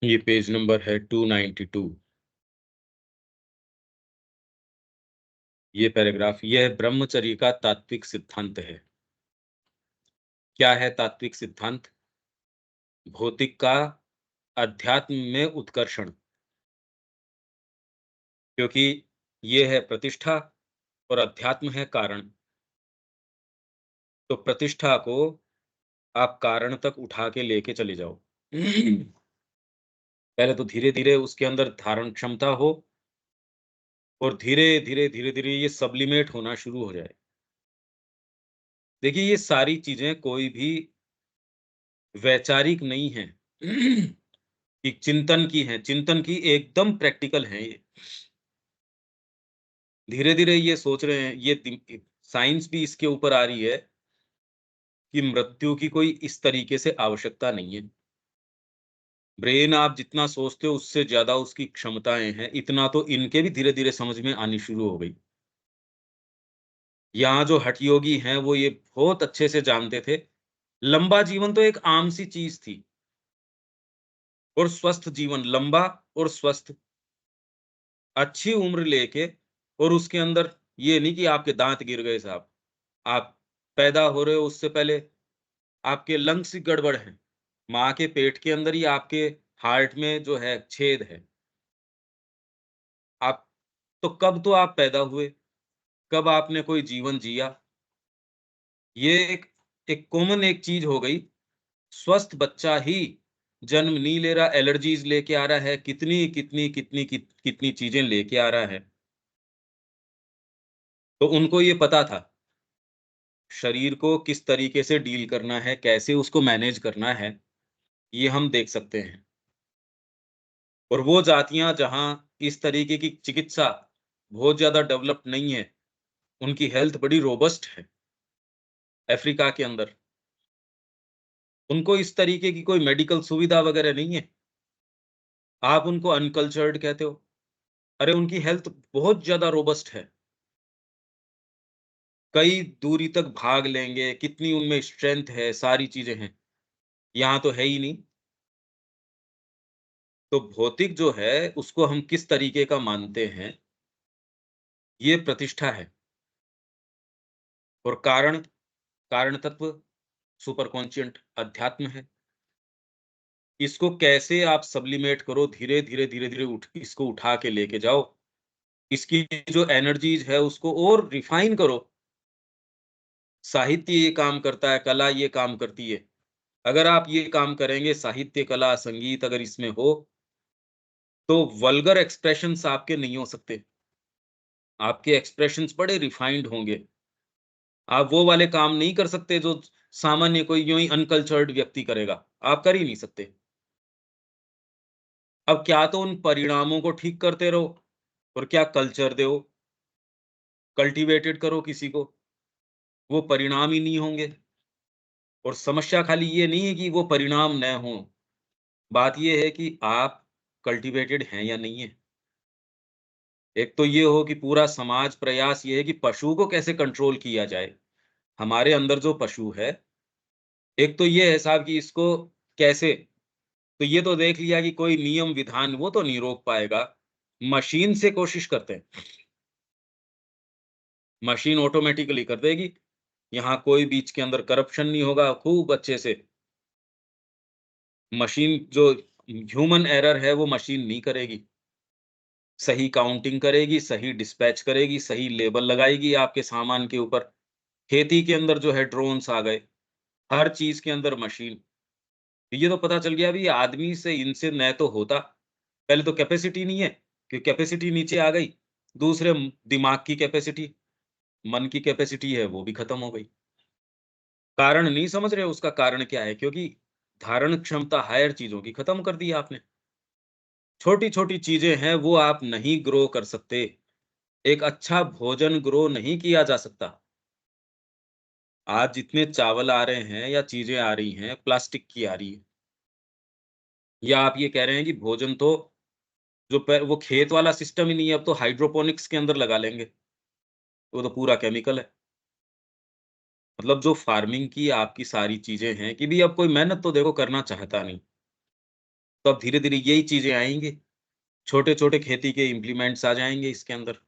ये page number है 292। ये पैराग्राफ, यह ब्रह्मचर्य का तात्विक सिद्धांत है। क्या है तात्विक सिद्धांत? भौतिक का अध्यात्म में उत्कर्षण, क्योंकि ये है प्रतिष्ठा और अध्यात्म है कारण। तो प्रतिष्ठा को आप कारण तक उठा के लेके चले जाओ। पहले तो धीरे धीरे उसके अंदर धारण क्षमता हो, और धीरे धीरे धीरे धीरे ये सब्लिमेट होना शुरू हो जाए। देखिए, ये सारी चीजें कोई भी वैचारिक नहीं है। कि चिंतन की है, चिंतन की एकदम प्रैक्टिकल है ये। धीरे धीरे ये सोच रहे हैं, ये साइंस भी इसके ऊपर आ रही है कि मृत्यु की कोई इस तरीके से आवश्यकता नहीं है। ब्रेन आप जितना सोचते हो उससे ज्यादा उसकी क्षमताएं हैं, इतना तो इनके भी धीरे धीरे समझ में आनी शुरू हो गई। यहाँ जो हठ योगी हैं वो ये बहुत अच्छे से जानते थे, लंबा जीवन तो एक आम सी चीज थी, और स्वस्थ जीवन, लंबा और स्वस्थ, अच्छी उम्र लेके, और उसके अंदर ये नहीं कि आपके दांत गिर गए साहब, आप पैदा हो रहे हो उससे पहले आपके लंग्स ही गड़बड़ हैं, माँ के पेट के अंदर ही आपके हार्ट में जो है छेद है। आप तो कब तो आप पैदा हुए, कब आपने कोई जीवन जिया? ये एक कॉमन एक चीज हो गई। स्वस्थ बच्चा ही जन्म नहीं ले रहा, एलर्जीज लेके आ रहा है, कितनी चीजें लेके आ रहा है। तो उनको ये पता था शरीर को किस तरीके से डील करना है, कैसे उसको मैनेज करना है, ये हम देख सकते हैं। और वो जातियां जहां इस तरीके की चिकित्सा बहुत ज्यादा डेवलप नहीं है, उनकी हेल्थ बड़ी रोबस्ट है। अफ्रीका के अंदर उनको इस तरीके की कोई मेडिकल सुविधा वगैरह नहीं है। आप उनको अनकल्चर्ड कहते हो, अरे उनकी हेल्थ बहुत ज्यादा रोबस्ट है। कई दूरी तक भाग लेंगे, कितनी उनमें स्ट्रेंथ है, सारी चीजें हैं। यहाँ तो है ही नहीं। तो भौतिक जो है उसको हम किस तरीके का मानते हैं, ये प्रतिष्ठा है। और कारण, कारण तत्व सुपर कॉन्शियंट अध्यात्म है। इसको कैसे आप सब्लिमेट करो, धीरे धीरे धीरे धीरे इसको उठा के लेके जाओ, इसकी जो एनर्जीज है उसको और रिफाइन करो। साहित्य ये काम करता है, कला ये काम करती है। अगर आप ये काम करेंगे, साहित्य, कला, संगीत अगर इसमें हो, तो वल्गर एक्सप्रेशंस आपके नहीं हो सकते। आपके एक्सप्रेशंस बड़े रिफाइंड होंगे। आप वो वाले काम नहीं कर सकते जो सामान्य कोई यूं ही अनकल्चर्ड व्यक्ति करेगा। आप कर ही नहीं सकते। अब क्या तो उन परिणामों को ठीक करते रहो, और क्या कल्चर दो, कल्टीवेटेड करो किसी को, वो परिणाम ही नहीं होंगे। और समस्या खाली ये नहीं है कि वो परिणाम न हो, बात ये है कि आप कल्टीवेटेड हैं या नहीं है। एक तो ये हो कि पूरा समाज प्रयास ये है कि पशु को कैसे कंट्रोल किया जाए। हमारे अंदर जो पशु है, एक तो ये है साहब कि इसको कैसे, तो ये तो देख लिया कि कोई नियम विधान वो तो नहीं रोक पाएगा। मशीन से कोशिश करते हैं, मशीन ऑटोमेटिकली कर देगी। यहाँ कोई बीच के अंदर करप्शन नहीं होगा, खूब अच्छे से। मशीन जो ह्यूमन एरर है वो मशीन नहीं करेगी। सही काउंटिंग करेगी, सही डिस्पैच करेगी, सही लेबल लगाएगी आपके सामान के ऊपर। खेती के अंदर जो है ड्रोन्स आ गए, हर चीज के अंदर मशीन। ये तो पता चल गया भी आदमी से इनसे न तो होता। पहले तो कैपेसिटी नहीं है, कि कैपेसिटी नीचे आ गई। दूसरे दिमाग की कैपेसिटी, मन की कैपेसिटी है वो भी खत्म हो गई। कारण नहीं समझ रहे उसका कारण क्या है, क्योंकि धारण क्षमता हायर चीजों की खत्म कर दी आपने। छोटी छोटी चीजें हैं वो आप नहीं ग्रो कर सकते। एक अच्छा भोजन ग्रो नहीं किया जा सकता। आज जितने चावल आ रहे हैं या चीजें आ रही हैं, प्लास्टिक की आ रही है। या आप ये कह रहे हैं कि भोजन तो वो खेत वाला सिस्टम ही नहीं है, अब तो हाइड्रोपोनिक्स के अंदर लगा लेंगे। वो तो पूरा केमिकल है। मतलब जो फार्मिंग की आपकी सारी चीजें हैं कि भी अब कोई मेहनत तो देखो करना चाहता नहीं। तो अब धीरे-धीरे यही चीज़ें आएँगी, छोटे-छोटे खेती के इम्प्लीमेंट्स आ जाएँगे इसके अंदर।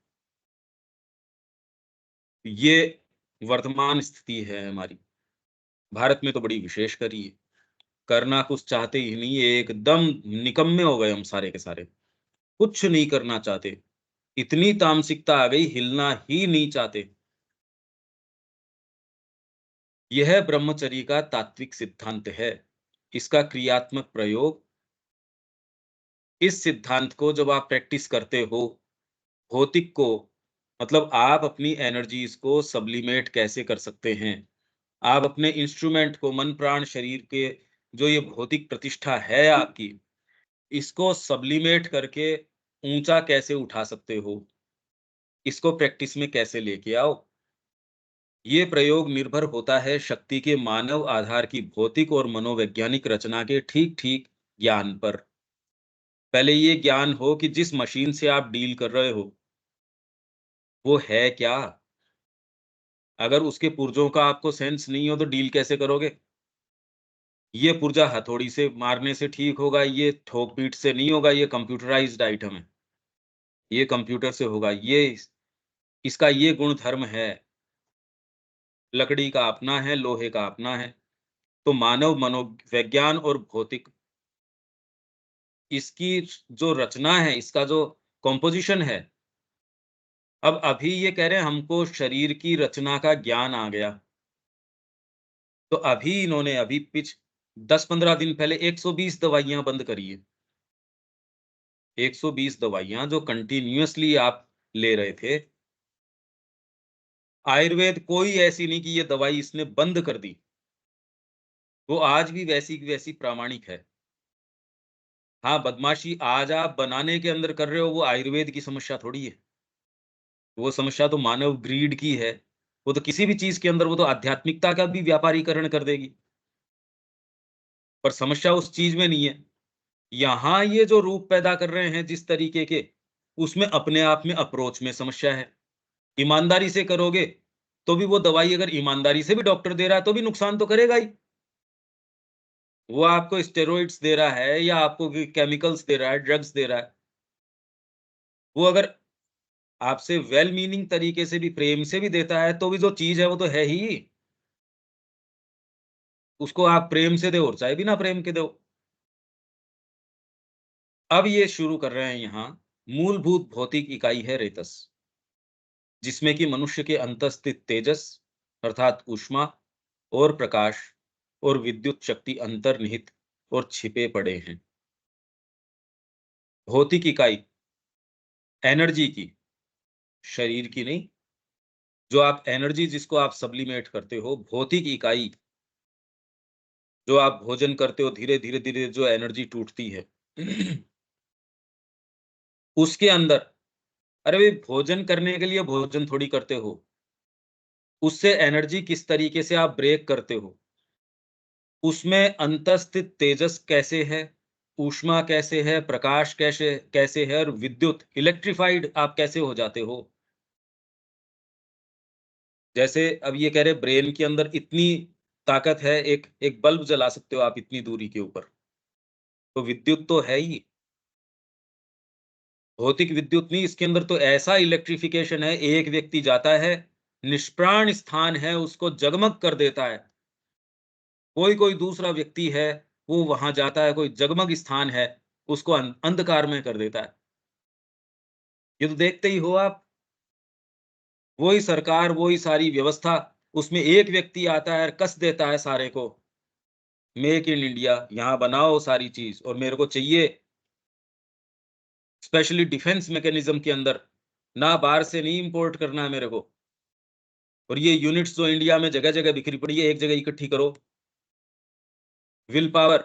ये वर्तमान स्थिति है हमारी। भारत में तो बड़ी विशेष करी है। करना कुछ चाहते ही नहीं है, एकदम निकम्मे हो गए हम सारे के सारे। कुछ नहीं करना चाहते। इतनी तामसिकता आ गई, हिलना ही नहीं चाहते। यह ब्रह्मचर्य का तात्विक सिद्धांत है। इसका क्रियात्मक प्रयोग, इस सिद्धांत को जब आप प्रैक्टिस करते हो, भौतिक को मतलब आप अपनी एनर्जीज़ को सब्लिमेट कैसे कर सकते हैं? आप अपने इंस्ट्रूमेंट को मन, प्राण, शरीर के जो ये भौतिक प्रतिष्ठा है आपकी, इसको सब्लिमेट करके ऊँचा कैसे उठा सकते हो? इसको प्रैक्टिस में कैसे लेके आओ? ये प्रयोग निर्भर होता है शक्ति के मानव आधार की भौतिक और मनोवैज्ञानिक रचना के ठीक-ठीक ज्ञान पर। पहले ये ज्ञान हो कि जिस मशीन से आप डील कर रहे हो, वो है क्या? अगर उसके पुर्जों का आपको सेंस नहीं हो तो डील कैसे करोगे? ये पुर्जा हथौड़ी से मारने से ठीक होगा, ये ठोक-पीट से नहीं होगा, ये कंप्यूटराइज़्ड आइटम है। ये कंप्यूटर से होगा, इसका ये गुण धर्म है, लकड़ी का अपना है, लोहे का अपना है। तो मानव मनोविज्ञान और भौतिक इसकी जो रचना है, इसका जो कॉम्पोज़िशन है, अब अभी ये कह रहे हैं हमको शरीर की रचना का ज्ञान आ गया। तो अभी इन्होंने अभी 10-15 दिन पहले 120 दवाइयाँ बंद करी है। 120 दवाइयाँ जो कंटीन्यूअसली आप ले रहे थे। आयुर्वेद कोई ऐसी नहीं कि ये दवाई इसने बंद कर दी। वो आज भी वैसी की वैसी प्रामाणिक है। हाँ, बदमाशी आज आप बनाने के अंदर कर रहे हो, वो आयुर्वेद की समस्या थोड़ी है। वो समस्या तो मानव ग्रीड की है। वो तो किसी भी चीज़ के अंदर वो तो आध्यात्मिकता का भी व्यापारीकरण कर देगी। पर समस्या उस चीज़ में नहीं है। यहाँ ये जो रूप पैदा कर रहे हैं जिस तरीके के, उसमें अपने आप में अप्रोच में समस्या है। ईमानदारी से करोगे, तो भी वो दवाई अगर ईमानदारी से भी डॉक्टर दे रहा है, तो भी नुकसान तो करेगा ही। वो आपको स्टेरॉइड्स दे रहा है या आपको केमिकल्स दे रहा है, ड्रग्स दे रहा है। वो अगर आपसे वेल मीनिंग तरीके से भी प्रेम से भी देता है, तो भी जो चीज़ है वो तो है ही। उसको आप प्रेम से दो और चाहे बिना प्रेम के दो। अब ये शुरू कर रहे हैं यहाँ, मूलभूत भौतिक इकाई है रेतस, जिसमें कि मनुष्य के अंतस्थित तेजस अर्थात ऊष्मा और प्रकाश और विद्युत शक्ति अंतर्निहित और छिपे पड़े हैं। भौतिक इकाई एनर्जी की, शरीर की नहीं। जो आप एनर्जी जिसको आप सब्लिमेट करते हो, भौतिक इकाई जो आप भोजन करते हो, धीरे-धीरे जो एनर्जी टूटती है, उसके अंदर अरे भई भोजन करने के लिए भोजन थोड़ी करते हो। उससे एनर्जी किस तरीके से आप ब्रेक करते हो, उसमें अंतस्थित तेजस कैसे है, ऊष्मा कैसे है, प्रकाश कैसे कैसे है और विद्युत इलेक्ट्रिफाइड आप कैसे हो जाते हो। जैसे अब ये कह रहे ब्रेन के अंदर इतनी ताकत है, एक एक बल्ब जला सकते हो आप इतनी दूरी के ऊपर, तो विद्युत तो है ही। भौतिक विद्युत नहीं, इसके अंदर तो ऐसा इलेक्ट्रिफिकेशन है, एक व्यक्ति जाता है, निष्प्राण स्थान है, उसको जगमग कर देता है। कोई दूसरा व्यक्ति है, वो वहाँ जाता है, कोई जगमग स्थान है, उसको अंधकार में कर देता है। ये तो देखते ही हो आप, वही सरकार, वही सारी व्यवस्था, उसमें एक व्यक्ति आता है और कस देता है सारे को, मेक इन इंडिया, यहाँ बनाओ सारी चीज़ और मेरे को चाहिए, स्पेशली डिफेंस मैकेनिज़्म के अंदर, ना बाहर से नहीं इम्पोर्ट करना है मेरे को। और ये यूनिट्स जो इंडिया में जगह-जगह बिखरी पड़ी है, एक जगह इकट्ठी करो। विल पावर,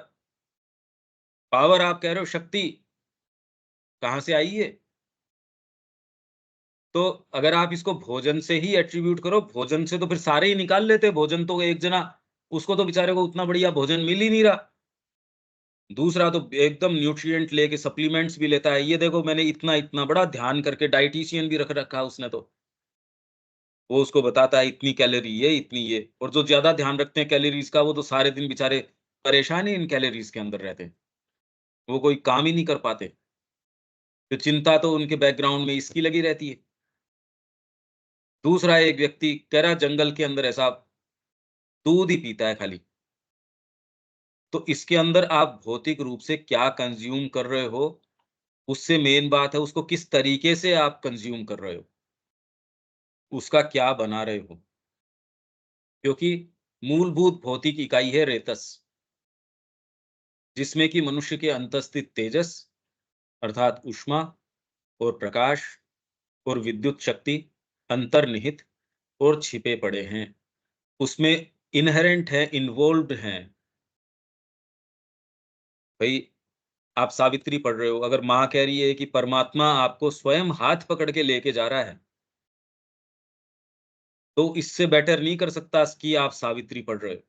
पावर आप कह रहे हो शक्ति, कहाँ से आई ये? तो अगर आप इसको भोजन से ही एट्रिब्यूट करो, भोजन से तो फिर सारे ही निकाल लेते, भोजन तो एक जना उसको तो बेचारे को उतना बढ़िया भोजन मिल ही नहीं रहा। दूसरा तो एकदम न्यूट्रिएंट लेके सप्लीमेंट्स भी लेता है। ये देखो मैंने इतना-इतना बड़ा ध्यान करके डायटीशियन भी रख रखा है उसने तो। वो उसको बताता है इतनी कैलोरी ये, इतनी ये और जो ज़्यादा ध्यान रखते हैं कैलोरीज़ का वो तो सारे दिन बेचारे परेशान ही इन कैलोरीज़ के अंदर रहते हैं। वो कोई काम ही नहीं कर पाते। तो चिंता तो उनके बैकग्राउंड में इसकी लगी रहती है। दूसरा एक व्यक्ति कह रहा है जंगल के अंदर ऐसा दूध ही पीता है खाली। तो इसके अंदर आप भौतिक रूप से क्या कंज़्यूम कर रहे हो, उससे मेन बात है उसको किस तरीके से आप कंज़्यूम कर रहे हो, उसका क्या बना रहे हो। क्योंकि मूलभूत भौतिक इकाई है रेतस, जिसमें कि मनुष्य के अंतस्थित तेजस अर्थात ऊष्मा और प्रकाश और विद्युत शक्ति अंतर्निहित और छिपे पड़े हैं। उसमें इन्हेरेंट है, इन्वॉल्व्ड हैं। भई आप सावित्री पढ़ रहे हो, अगर माँ कह रही है कि परमात्मा आपको स्वयं हाथ पकड़ के लेके जा रहा है, तो इससे बेटर नहीं कर सकता कि आप सावित्री पढ़ रहे हो।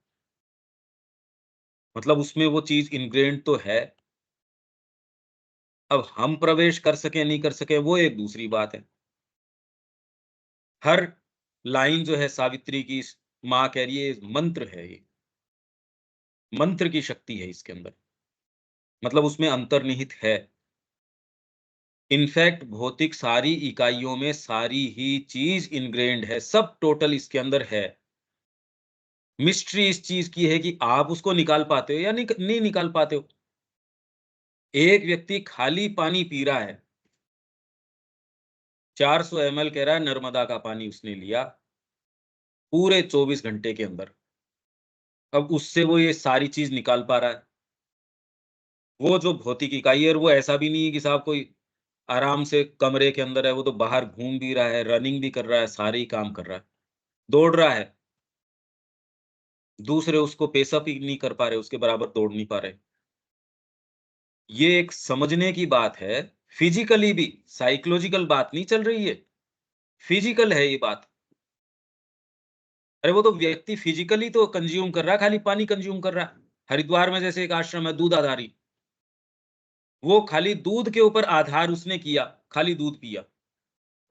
मतलब उसमें वो चीज़ इन्ग्रेन्ड तो है। अब हम प्रवेश कर सकें, नहीं कर सकें, वो एक दूसरी बात है। हर लाइन जो है सावित्री की माँ कह रही है मंत्र है ये, मंत्र की शक्ति है इसके अंदर। मतलब उसमें अंतर्निहित है। इनफैक्ट भौतिक सारी इकाइयों में सारी ही चीज़ इन्ग्रेन्ड है, सब टोटल इसके अंदर है। मिस्ट्री इस चीज़ की है कि आप उसको निकाल पाते हो या नहीं निकाल पाते हो। एक व्यक्ति खाली पानी पी रहा है, 400 एमएल कह रहा है नर्मदा का पानी उसने लिया, पूरे 24 घंटे के अंदर। अब उससे वो ये सारी चीज़ निकाल पा रहा है। वो जो भौतिक इकाई है और वो ऐसा भी नहीं है कि साहब कोई आराम से कमरे के अंदर है, वो तो बाहर घूम भी रहा है, रनिंग भी कर रहा है, सारे ही काम कर रहा है, दौड़ रहा है। दूसरे उसको पेसअप ही नहीं कर पा रहे, उसके बराबर दौड़ नहीं पा रहे। ये एक समझने की बात है, फिज़िकली भी, साइकोलॉजिकल बात नहीं चल रही है, फिज़िकल है ये बात। अरे वो तो व्यक्ति फिज़िकली तो कंज़्यूम कर रहा है, खाली पानी कंज़्यूम कर रहा है। हरिद्वार में जैसे एक आश्रम है दूधाधारी, वो खाली दूध के ऊपर आधार उसने किया, खाली दूध पिया,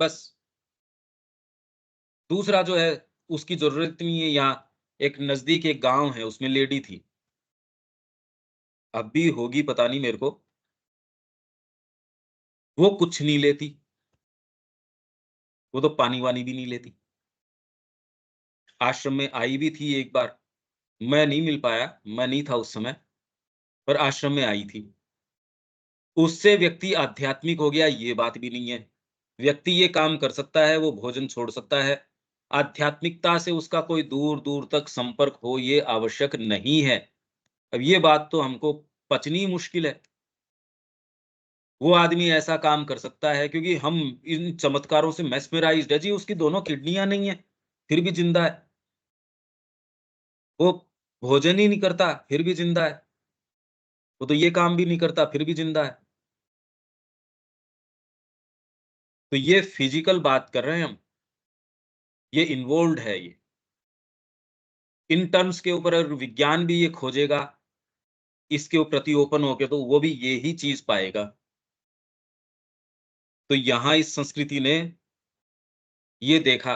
बस। दूसरा जो है, उसकी ज़रूरत नहीं है यहाँ एक नज़दीक एक गाँव है, उसमें लेडी थी, अब भी होगी पता नहीं मेरे को, वो कुछ नहीं लेती, वो तो पानी-वानी भी नहीं लेती। आश्रम में आई भी थी एक बार, मैं नहीं मिल पाया, मैं नहीं था उस समय, पर आश्रम में आई थी। उससे व्यक्ति आध्यात्मिक हो गया ये बात भी नहीं है। व्यक्ति ये काम कर सकता है, वो भोजन छोड़ सकता है। आध्यात्मिकता से उसका कोई दूर-दूर तक संपर्क हो ये आवश्यक नहीं है। अब ये बात तो हमको पचनी मुश्किल है। वो आदमी ऐसा काम कर सकता है क्योंकि हम इन चमत्कारों से मेस्मराइज़्ड है जी, उसकी दोनों किडनियाँ नहीं है, फिर भी ज़िंदा है। वो भोजन ही नहीं करता, फिर भी ज़िंदा है। वो तो ये काम भी नहीं करता, फिर भी ज़िंदा है। तो ये फिज़िकल बात कर रहे हैं हम, ये इन्वॉल्व्ड है ये। इन टर्म्स के ऊपर अगर विज्ञान भी ये खोजेगा, इसके प्रति ओपन होके तो वो भी ये ही चीज़ पाएगा। तो यहाँ इस संस्कृति ने ये देखा,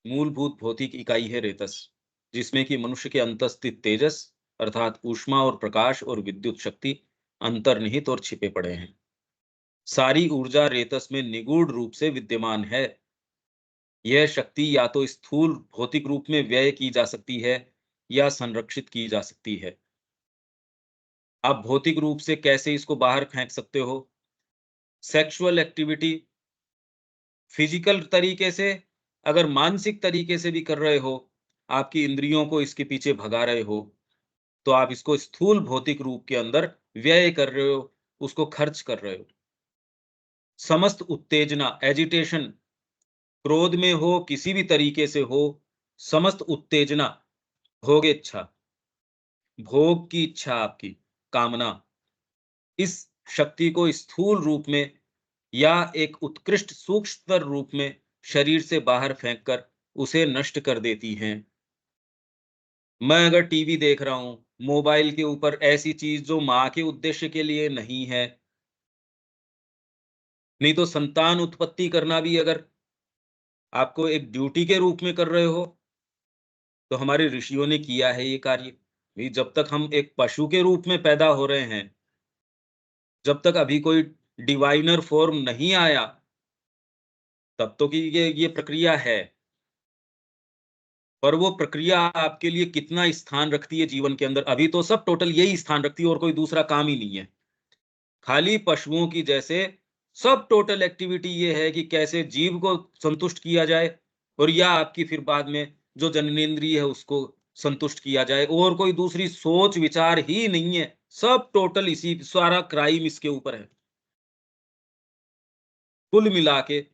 मूलभूत भौतिक इकाई है रेतस, जिसमें कि मनुष्य के अंतस्थित तेजस अर्थात ऊष्मा और प्रकाश और विद्युत शक्ति अंतर्निहित और छिपे पड़े हैं। सारी ऊर्जा रेतस में निगूढ़ रूप से विद्यमान है। यह शक्ति या तो स्थूल भौतिक रूप में व्यय की जा सकती है या संरक्षित की जा सकती है। आप भौतिक रूप से कैसे इसको बाहर फेंक सकते हो? सेक्सुअल एक्टिविटी फिजिकल तरीके से, अगर मानसिक तरीके से भी कर रहे हो, आपकी इंद्रियों को इसके पीछे भगा रहे हो, तो आप इसको स्थूल भौतिक रूप के अंदर व्यय कर रहे हो, उसको खर्च कर रहे हो। समस्त उत्तेजना, एजिटेशन, क्रोध में हो, किसी भी तरीके से हो, समस्त उत्तेजना, भोगेच्छा, भोग की इच्छा आपकी, कामना, इस शक्ति को स्थूल रूप में या एक उत्कृष्ट सूक्ष्मतर रूप में शरीर से बाहर फेंककर उसे नष्ट कर देती हैं। मैं अगर टीवी देख रहा हूँ, मोबाइल के ऊपर ऐसी चीज़ जो माँ के उद्देश्य के लिए नहीं है, नहीं तो संतान उत्पत्ति करना भी अगर आपको एक ड्यूटी के रूप में कर रहे हो, तो हमारे ऋषियों ने किया है ये कार्य। भई जब तक हम एक पशु के रूप में पैदा हो रहे हैं, जब तक अभी कोई डिवाइनर फॉर्म नहीं आया, तब तो कि ये प्रक्रिया है। पर वो प्रक्रिया आपके लिए कितना स्थान रखती है जीवन के अंदर, अभी तो सब टोटल यही स्थान रखती है और कोई दूसरा काम ही नहीं है। खाली पशुओं की जैसे सब टोटल एक्टिविटी ये है कि कैसे जीव को संतुष्ट किया जाए, और या आपकी फिर बाद में जो जननेंद्रिय है उसको संतुष्ट किया जाए, और कोई दूसरी सोच विचार ही नहीं है। सब टोटल इसी, सारा क्राइम इसके ऊपर है कुल मिला के।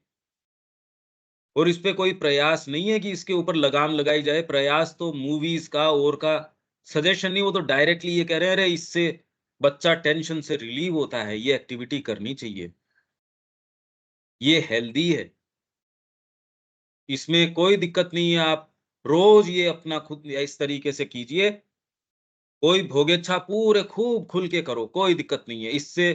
और इस पे कोई प्रयास नहीं है कि इसके ऊपर लगाम लगाई जाए। प्रयास तो मूवीज का और का सजेशन नहीं, वो तो डायरेक्टली ये कह रहे हैं, अरे इससे बच्चा टेंशन से रिलीव होता है, ये एक्टिविटी करनी चाहिए, ये हेल्दी है, इसमें कोई दिक्कत नहीं है। आप रोज ये अपना खुद इस तरीके से कीजिए, कोई भोगेच्छा पूरे खूब खुल के करो, कोई दिक्कत नहीं है। इससे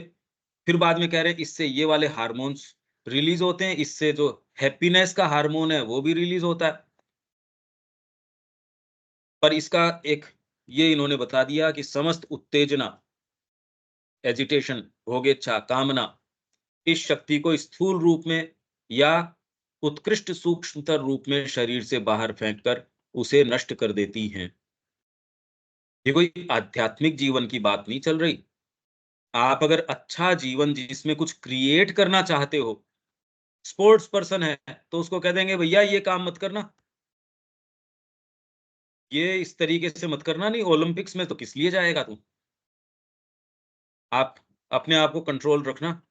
फिर बाद में कह रहे हैं इससे ये वाले हार्मोन्स रिलीज होते हैं, इससे जो हैप्पीनेस का हार्मोन है वो भी रिलीज होता है। पर इसका एक ये इन्होंने बता दिया कि समस्त उत्तेजना, एजिटेशन, भोगेच्छा, कामना, इस शक्ति को स्थूल रूप में या उत्कृष्ट सूक्ष्मतर रूप में शरीर से बाहर फेंककर उसे नष्ट कर देती हैं। ये कोई आध्यात्मिक जीवन की बात नहीं चल रही। आप अगर अच्छा जीवन जिसमें कुछ क्रिएट करना चाहते हो, स्पोर्ट्स पर्सन है, तो उसको कह देंगे भैया ये काम मत करना, ये इस तरीके से मत करना, नहीं ओलंपिक्स में तो किस लिए जाएगा तू? आप अपने आप को कंट्रोल रखना।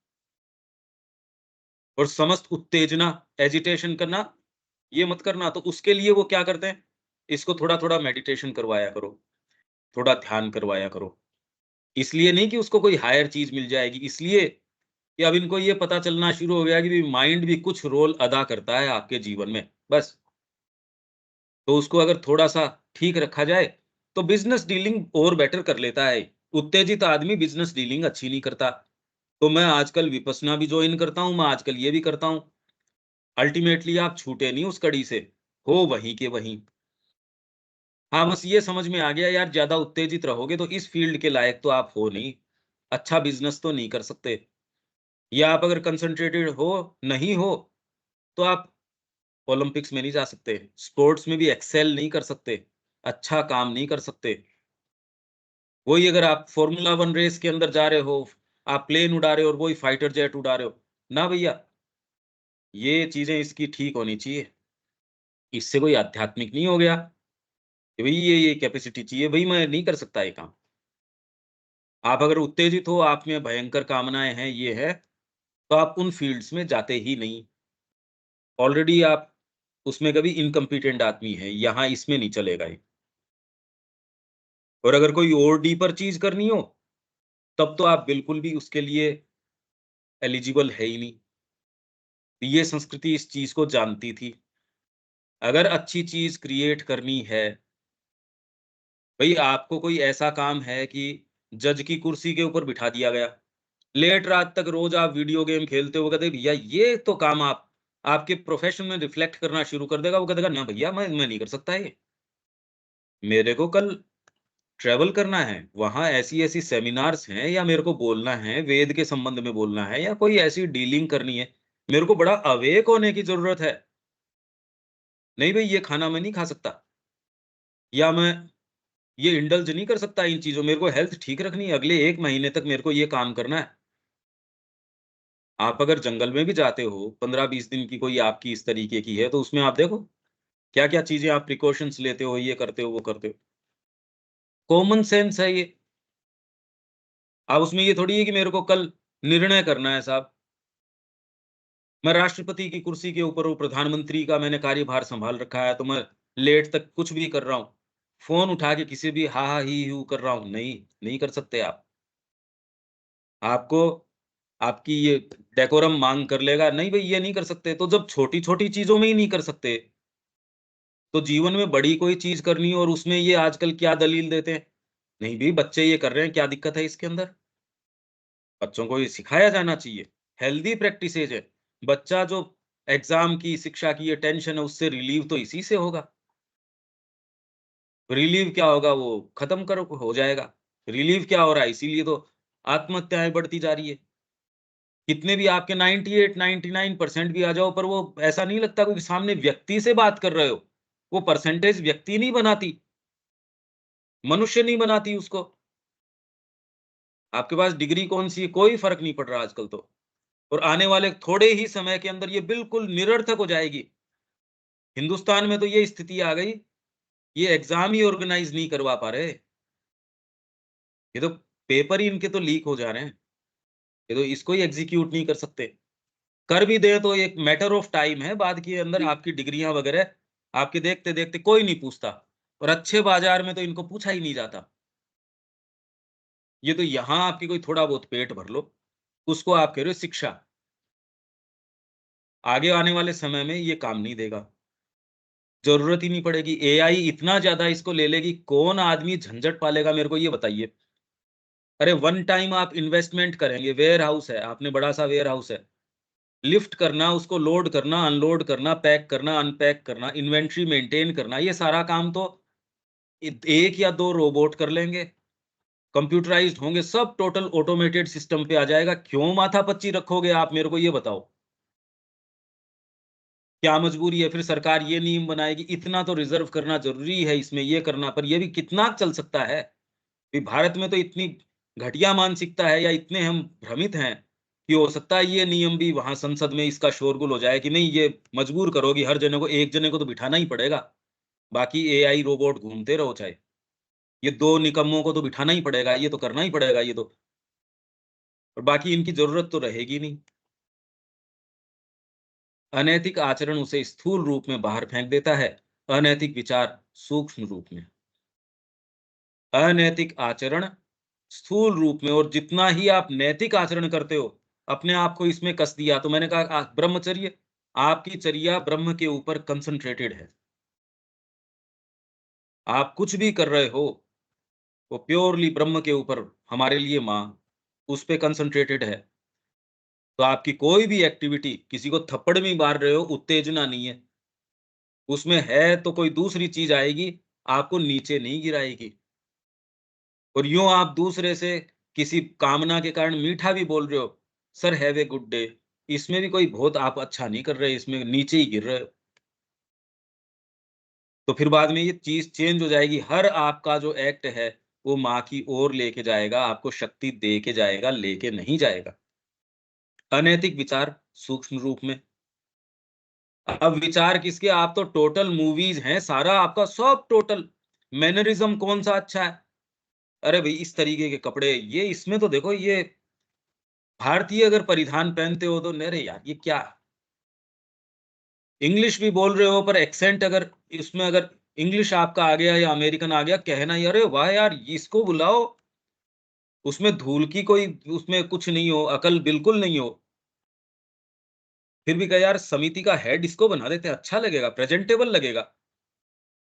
और समस्त उत्तेजना, एजिटेशन करना, ये मत करना। तो उसके लिए वो क्या करते हैं, इसको थोड़ा-थोड़ा मेडिटेशन करवाया करो, थोड़ा ध्यान करवाया करो। इसलिए नहीं कि उसको कोई हायर चीज़ मिल जाएगी, इसलिए कि अब इनको ये पता चलना शुरू हो गया कि भी माइंड भी कुछ रोल अदा करता है आपके जीवन में, बस। तो उसको अगर थोड़ा-सा ठीक रखा जाए, तो बिज़नेस डीलिंग और बेटर कर लेता है। उत्तेजित आदमी बिज़नेस डीलिंग अच्छी नहीं करता। तो मैं आजकल विपश्यना भी जॉइन करता हूँ, मैं आजकल ये भी करता हूँ। अल्टीमेटली आप छूटे नहीं उस कड़ी से, हो वहीं के वहीं। हाँ, बस ये समझ में आ गया यार, ज़्यादा उत्तेजित रहोगे तो इस फ़ील्ड के लायक तो आप हो नहीं, अच्छा बिज़नेस तो नहीं कर सकते। या आप अगर कंसंट्रेटेड हो, नहीं हो, तो आप ओलंपिक्स में नहीं जा सकते, स्पोर्ट्स में भी एक्सेल नहीं कर सकते, अच्छा काम नहीं कर सकते। वही अगर आप फ़ॉर्मूला 1 रेस के अंदर जा रहे हो, आप प्लेन उड़ा रहे हो और वही फाइटर जेट उड़ा रहे हो, ना भैया, ये चीज़ें इसकी ठीक होनी चाहिए। इससे कोई आध्यात्मिक नहीं हो गया, कि भई ये कैपेसिटी चाहिए, भई मैं नहीं कर सकता ये काम। आप अगर उत्तेजित हो, आप में भयंकर कामनाएँ हैं, ये है, तो आप उन फ़ील्ड्स में जाते ही नहीं। ऑलरेडी आप उसमें कभी इनकम्पिटेंट आदमी हैं, यहाँ इसमें नहीं चलेगा ये। और अगर कोई और डीपर चीज़ करनी हो, तब तो आप बिल्कुल भी उसके लिए एलिजिबल है ही नहीं। ये संस्कृति इस चीज़ को जानती थी। अगर अच्छी चीज़ क्रिएट करनी है, भई आपको कोई ऐसा काम है कि जज की कुर्सी के ऊपर बिठा दिया गया, लेट रात तक रोज़ आप वीडियो गेम खेलते हो, कहते भैया ये तो काम आप आपके प्रोफ़ेशन में रिफ्लेक्ट करना शुरू कर देगा। वो कहेगा ना भैया मैं नहीं कर सकता ये। मेरे को कल ट्रैवल करना है, वहाँ ऐसी-ऐसी सेमिनार्स हैं, या मेरे को बोलना है, वेद के संबंध में बोलना है, या कोई ऐसी डीलिंग करनी है, मेरे को बड़ा अवेक होने की ज़रूरत है। नहीं भई ये खाना मैं नहीं खा सकता, या मैं ये इंडल्ज नहीं कर सकता इन चीज़ों, मेरे को हेल्थ ठीक रखनी है, अगले 1 महीने तक मेरे को ये काम करना है। आप अगर जंगल में भी जाते हो, 15-20 दिन की कोई आपकी इस तरीके की है, तो उसमें आप देखो, क्या-क्या चीज़ें आप प्रिकॉशंस लेते हो, ये करते हो, वो करते हो। कॉमन सेंस है ये। अब उसमें ये थोड़ी है कि मेरे को कल निर्णय करना है साहब। मैं राष्ट्रपति की कुर्सी के ऊपर हूँ, प्रधानमंत्री का मैंने कार्यभार सँभाल रखा है, तो मैं लेट तक कुछ भी कर रहा हूँ। फ़ोन उठा के किसी भी हा, हा, ही, हू कर रहा हूँ, नहीं, नहीं कर सकते आप। आपको आपकी ये डेकोरम माँग कर लेगा, नहीं भई ये नहीं कर सकते। तो जब छोटी-छोटी चीज़ों में ही नहीं कर सकते, तो जीवन में बड़ी कोई चीज़ करनी हो और उसमें ये आजकल क्या दलील देते हैं, नहीं भई बच्चे ये कर रहे हैं, क्या दिक्कत है इसके अंदर? बच्चों को ये सिखाया जाना चाहिए, हेल्दी प्रैक्टिसेज़ है। बच्चा जो एग्ज़ाम की, शिक्षा की ये टेंशन है, उससे रिलीव तो इसी से होगा। रिलीव क्या होगा, वो खत्म करो हो जाएगा। रिलीव क्या हो रहा है, इसीलिए तो आत्महत्याएं बढ़ती जा रही है। कितने भी आपके 98 99% भी आ जाओ, पर वो ऐसा नहीं लगता क्योंकि सामने व्यक्ति से बात कर रहे हो। वो परसेंटेज व्यक्ति नहीं बनाती, मनुष्य नहीं बनाती उसको। आपके पास डिग्री कौन-सी है, कोई फ़र्क नहीं पड़ रहा आजकल तो। और आने वाले थोड़े ही समय के अंदर ये बिल्कुल निरर्थक हो जाएगी। हिंदुस्तान में तो ये स्थिति आ गई, ये एग्ज़ाम ही ऑर्गेनाइज़ नहीं करवा पा रहे। ये तो पेपर ही इनके तो लीक हो जा रहे हैं। ये तो इसको ही एग्ज़ीक्यूट नहीं कर सकते। कर भी दें तो एक मैटर ऑफ टाइम है, बाद के अंदर आपकी डिग्रियाँ वगैरह आपके देखते-देखते कोई नहीं पूछता। और अच्छे बाज़ार में तो इनको पूछा ही नहीं जाता। ये तो यहाँ आपकी कोई थोड़ा बहुत पेट भर लो, उसको आप कह रहे हो शिक्षा। आगे आने वाले समय में ये काम नहीं देगा। ज़रूरत ही नहीं पड़ेगी। एआई इतना ज़्यादा इसको ले लेगी, कौन आदमी झंझट पालेगा मेरे को ये बताइए? अरे वन टाइम आप इन्वेस्टमेंट करेंगे, वेयरहाउस है, आपने बड़ा-सा वेयरहाउस है। लिफ्ट करना, उसको लोड करना, अनलोड करना, पैक करना, अनपैक करना, इन्वेंटरी मेंटेन करना, ये सारा काम तो 1 या 2 रोबोट कर लेंगे। कंप्यूटराइज़्ड होंगे, सब टोटल ऑटोमेटेड सिस्टम पे आ जाएगा। क्यों माथापच्ची रखोगे आप मेरे को ये बताओ? क्या मजबूरी है? फिर सरकार ये नियम बनाएगी, इतना तो रिज़र्व करना ज़रूरी है इसमें, ये करना, पर ये भी कितना चल सकता है? कि भारत में तो इतनी घटिया मानसिकता है या इतने हम भ्रमित हैं कि हो सकता है ये नियम भी वहाँ संसद में इसका शोरगुल हो जाए कि नहीं, ये मजबूर करोगी हर जने को, एक जने को तो बिठाना ही पड़ेगा। बाकी एआई रोबोट घूमते रहो चाहे। ये 2 निकम्मों को तो बिठाना ही पड़ेगा, ये तो करना ही पड़ेगा ये तो। और बाकी इनकी ज़रूरत तो रहेगी नहीं। अनैतिक आचरण उसे स्थूल रूप में बाहर फेंक देता है, अनैतिक विचार सूक्ष्म रूप में। अनैतिक आचरण स्थूल रूप में, और जितना ही आप नैतिक आचरण करते हो, अपने आप को इसमें कस दिया। तो मैंने कहा ब्रह्मचर्य, आपकी चर्या ब्रह्म के ऊपर कंसंट्रेटेड है। आप कुछ भी कर रहे हो, वो प्योरली ब्रह्म के ऊपर, हमारे लिए माँ, उस पे कंसंट्रेटेड है। तो आपकी कोई भी एक्टिविटी, किसी को थप्पड़ भी मार रहे हो, उत्तेजना नहीं है। उसमें है तो कोई दूसरी चीज़ आएगी, आपको नीचे नहीं गिराएगी। और यूँ आप दूसरे से किसी कामना के कारण मीठा भी बोल रहे हो, sir have a good day, इसमें भी कोई बहुत आप अच्छा नहीं कर रहे, इसमें नीचे ही गिर रहे हो। तो फिर बाद में ये चीज़ चेंज हो जाएगी। हर आपका जो एक्ट है, वो माँ की ओर लेके जाएगा, आपको शक्ति दे के जाएगा, लेके नहीं जाएगा। अनैतिक विचार सूक्ष्म रूप में। अब विचार किसके? आप तो टोटल मूवीज़ हैं, सारा आपका सब टोटल मैनरिज़्म कौन-सा अच्छा है? अरे भई इस तरीके के कपड़े, ये इसमें तो देखो, ये भारतीय अगर परिधान पहनते हो तो अरे यार ये क्या? इंग्लिश भी बोल रहे हो पर एक्सेंट अगर इसमें, अगर इंग्लिश आपका आ गया या अमेरिकन आ गया, कहना ही अरे वाह यार इसको बुलाओ, उसमें धूल की कोई, उसमें कुछ नहीं हो, अकल बिल्कुल नहीं हो। फिर भी कहा यार समिति का हेड इसको बना देते हैं, अच्छा लगेगा, प्रेजेंटेबल लगेगा।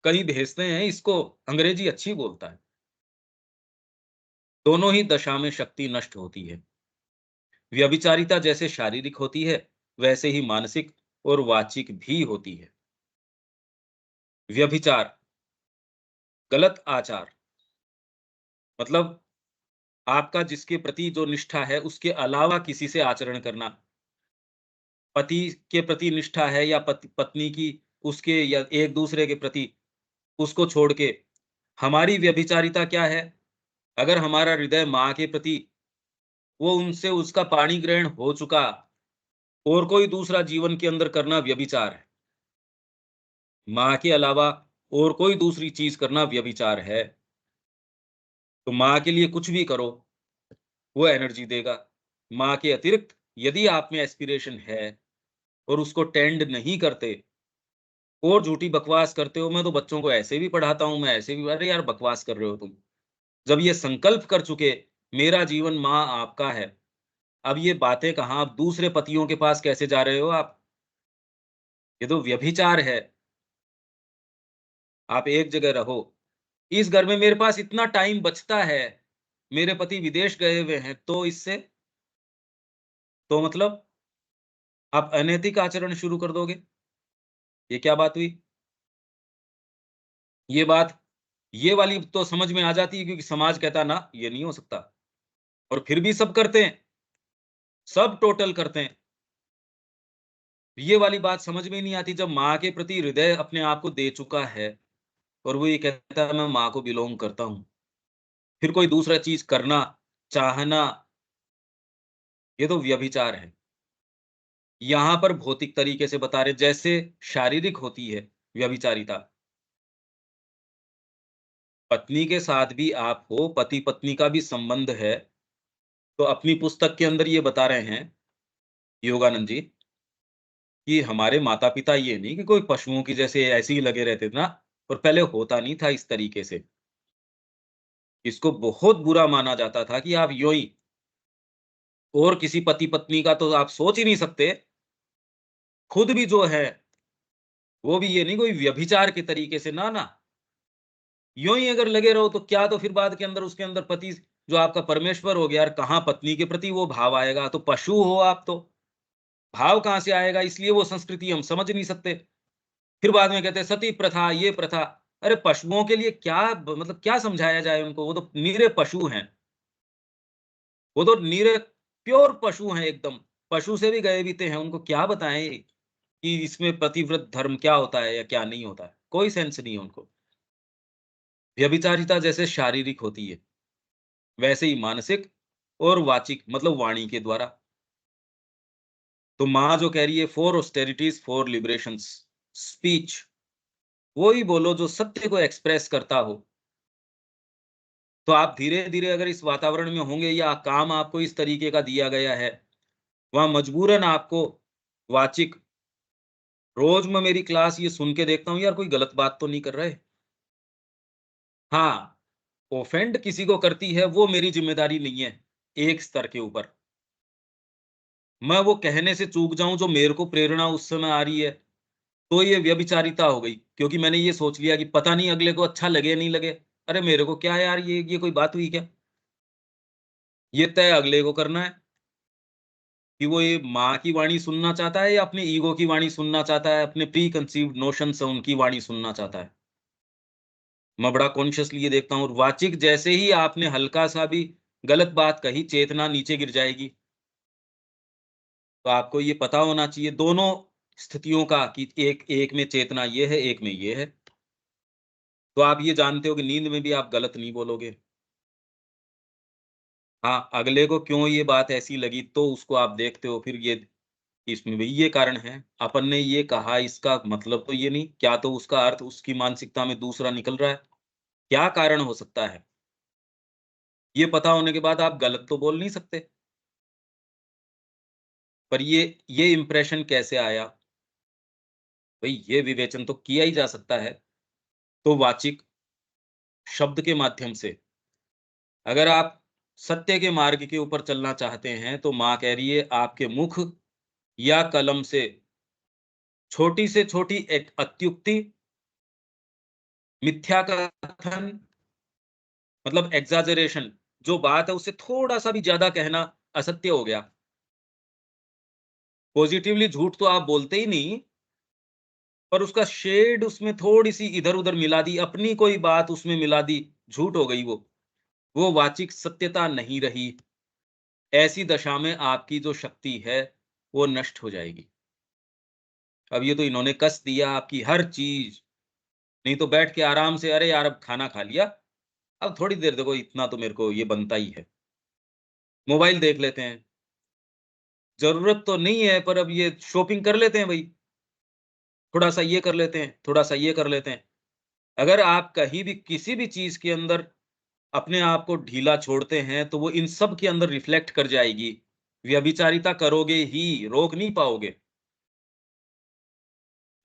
कहीं भेजते हैं इसको, अंग्रेजी अच्छी बोलता है। दोनों ही दशा में शक्ति नष्ट होती है। व्यभिचारिता जैसे शारीरिक होती है, वैसे ही मानसिक और वाचिक भी होती है। व्यभिचार, गलत आचार, मतलब आपका जिसके प्रति जो निष्ठा है, उसके अलावा किसी से आचरण करना। पति के प्रति निष्ठा है या पत्नी की, उसके या एक-दूसरे के प्रति, उसको छोड़ के। हमारी व्यभिचारिता क्या है? अगर हमारा हृदय माँ के प्रति, वो उनसे उसका पाणी ग्रहण हो चुका, और कोई दूसरा जीवन के अंदर करना व्यभिचार है। माँ के अलावा और कोई दूसरी चीज़ करना व्यभिचार है। तो माँ के लिए कुछ भी करो, वो एनर्जी देगा। माँ के अतिरिक्त यदि आप में एस्पिरेशन है और उसको टेंड नहीं करते और झूठी बकवास करते हो, मैं तो बच्चों को ऐसे भी पढ़ाता हूँ, मैं ऐसे भी, अरे यार बकवास कर रहे हो तुम। जब ये संकल्प कर चुके, मेरा जीवन माँ आपका है, अब ये बातें कहाँ, अब दूसरे पतियों के पास कैसे जा रहे हो आप? ये तो व्यभिचार है। आप एक जगह रहो। इस घर में मेरे पास इतना टाइम बचता है, मेरे पति विदेश गए हुए हैं, तो इससे, तो मतलब आप अनैतिक आचरण शुरू कर दोगे? ये क्या बात हुई? ये बात, ये वाली तो समझ में आ जाती है क्योंकि समाज कहता ना, ये नहीं हो सकता। और फिर भी सब करते हैं, सब टोटल करते हैं। ये वाली बात समझ में नहीं आती, जब माँ के प्रति हृदय अपने आप को दे चुका है और वो ये कहता है मैं माँ को बिलॉन्ग करता हूँ, फिर कोई दूसरा चीज़ करना, चाहना, ये तो व्यभिचार है। यहाँ पर भौतिक तरीके से बता रहे, जैसे शारीरिक होती है व्यभिचारिता, पत्नी के साथ भी आप हो, पति-पत्नी का भी संबंध है, तो अपनी पुस्तक के अंदर ये बता रहे हैं योगानंद जी कि हमारे माता-पिता ये नहीं कि कोई पशुओं की जैसे ऐसे ही लगे रहते थे ना, और पहले होता नहीं था इस तरीके से। इसको बहुत बुरा माना जाता था कि आप यूँ ही, और किसी पति-पत्नी का तो आप सोच ही नहीं सकते, खुद भी जो है, वो भी ये नहीं कोई व्यभिचार के तरीके से, ना, ना। यूँ ही अगर लगे रहो तो क्या, तो फिर बाद के अंदर उसके अंदर पति जो आपका परमेश्वर हो गया, और कहाँ पत्नी के प्रति वो भाव आएगा, तो पशु हो आप तो। भाव कहाँ से आएगा, इसलिए वो संस्कृति हम समझ नहीं सकते। फिर बाद में कहते हैं सती प्रथा, ये प्रथा। अरे पशुओं के लिए क्या मतलब क्या समझाया जाए उनको, वो तो निरे पशु हैं। वो तो निरे प्योर पशु हैं एकदम। पशु से भी गए बीते हैं, उनको क्या बताएँ कि इसमें पतिव्रत धर्म क्या होता है या क्या नहीं होता है? कोई सेंस नहीं है उनको। व्यभिचारिता जैसे शारीरिक होती है, वैसे ही मानसिक और वाचिक मतलब वाणी के द्वारा। तो माँ जो कह रही है फॉर ऑस्टेरिटीज़ फॉर लिबरेशंस, स्पीच वो ही बोलो जो सत्य को एक्सप्रेस करता हो। तो आप धीरे-धीरे अगर इस वातावरण में होंगे या काम आपको इस तरीके का दिया गया है, वहाँ मजबूरन आपको वाचिक, रोज़ मैं मेरी क्लास ये सुन के देखता हूँ यार कोई गलत बात तो नहीं कर रहे। हाँ, ऑफेंड किसी को करती है वो मेरी ज़िम्मेदारी नहीं है, एक स्तर के ऊपर। मैं वो कहने से चूक जाऊँ जो मेरे को प्रेरणा उस समय आ रही है, तो ये व्यभिचारिता हो गई। क्योंकि मैंने ये सोच लिया कि पता नहीं अगले को अच्छा लगे या नहीं लगे। अरे मेरे को क्या यार, ये कोई बात हुई क्या? ये तय अगले को करना है कि वो ये माँ की वाणी सुनना चाहता है या अपने ईगो की वाणी सुनना चाहता है, अपने प्री कंसीव्ड नोशंस से उनकी वाणी सुनना चाहता है। मैं बड़ा कॉन्शियसली ये देखता हूँ, और वाचिक जैसे ही आपने हल्का-सा भी गलत बात कही, चेतना नीचे गिर जाएगी। तो आपको ये पता होना चाहिए दोनों स्थितियों का कि एक एक में चेतना ये है, एक में ये है। तो आप ये जानते हो कि नींद में भी आप गलत नहीं बोलोगे। हाँ, अगले को क्यों ये बात ऐसी लगी तो उसको आप देखते हो फिर ये इसमें भी ये कारण है। अपन ने ये कहा इसका मतलब तो ये नहीं, क्या तो उसका अर्थ उसकी मानसिकता में दूसरा निकल रहा है। क्या कारण हो सकता है? ये पता होने के बाद आप गलत तो बोल नहीं सकते। पर ये इंप्रेशन कैसे आया? भई ये विवेचन तो किया ही जा सकता है। तो वाचिक शब्द के माध्यम से, अगर आप सत्य के मार्ग के ऊपर चलना चाहते हैं, तो माँ कह रही है आपके मुख या कलम से छोटी से छोटी एक अत्युक्ति, मिथ्या कथन मतलब एक्ज़ैजरेशन, जो बात है उससे थोड़ा-सा भी ज़्यादा कहना असत्य हो गया। पॉज़िटिवली झूठ तो आप बोलते ही नहीं, पर उसका शेड उसमें थोड़ी-सी इधर-उधर मिला दी, अपनी कोई बात उसमें मिला दी, झूठ हो गई वो। वो वाचिक सत्यता नहीं रही। ऐसी दशा में आपकी जो शक्ति है, वो नष्ट हो जाएगी। अब ये तो इन्होंने कस दिया आपकी हर चीज़, नहीं तो बैठ के आराम से अरे यार अब खाना खा लिया, अब थोड़ी देर देखो इतना तो मेरे को ये बनता ही है। मोबाइल देख लेते हैं, ज़रूरत तो नहीं है पर अब ये शॉपिंग कर लेते हैं भई, थोड़ा-सा ये कर लेते हैं, थोड़ा-सा ये कर लेते हैं। अगर आप कहीं भी किसी भी चीज़ के अंदर अपने आप को ढीला छोड़ते हैं, तो वो इन सब के अंदर रिफ्लेक्ट कर जाएगी। व्यभिचारिता करोगे ही, रोक नहीं पाओगे।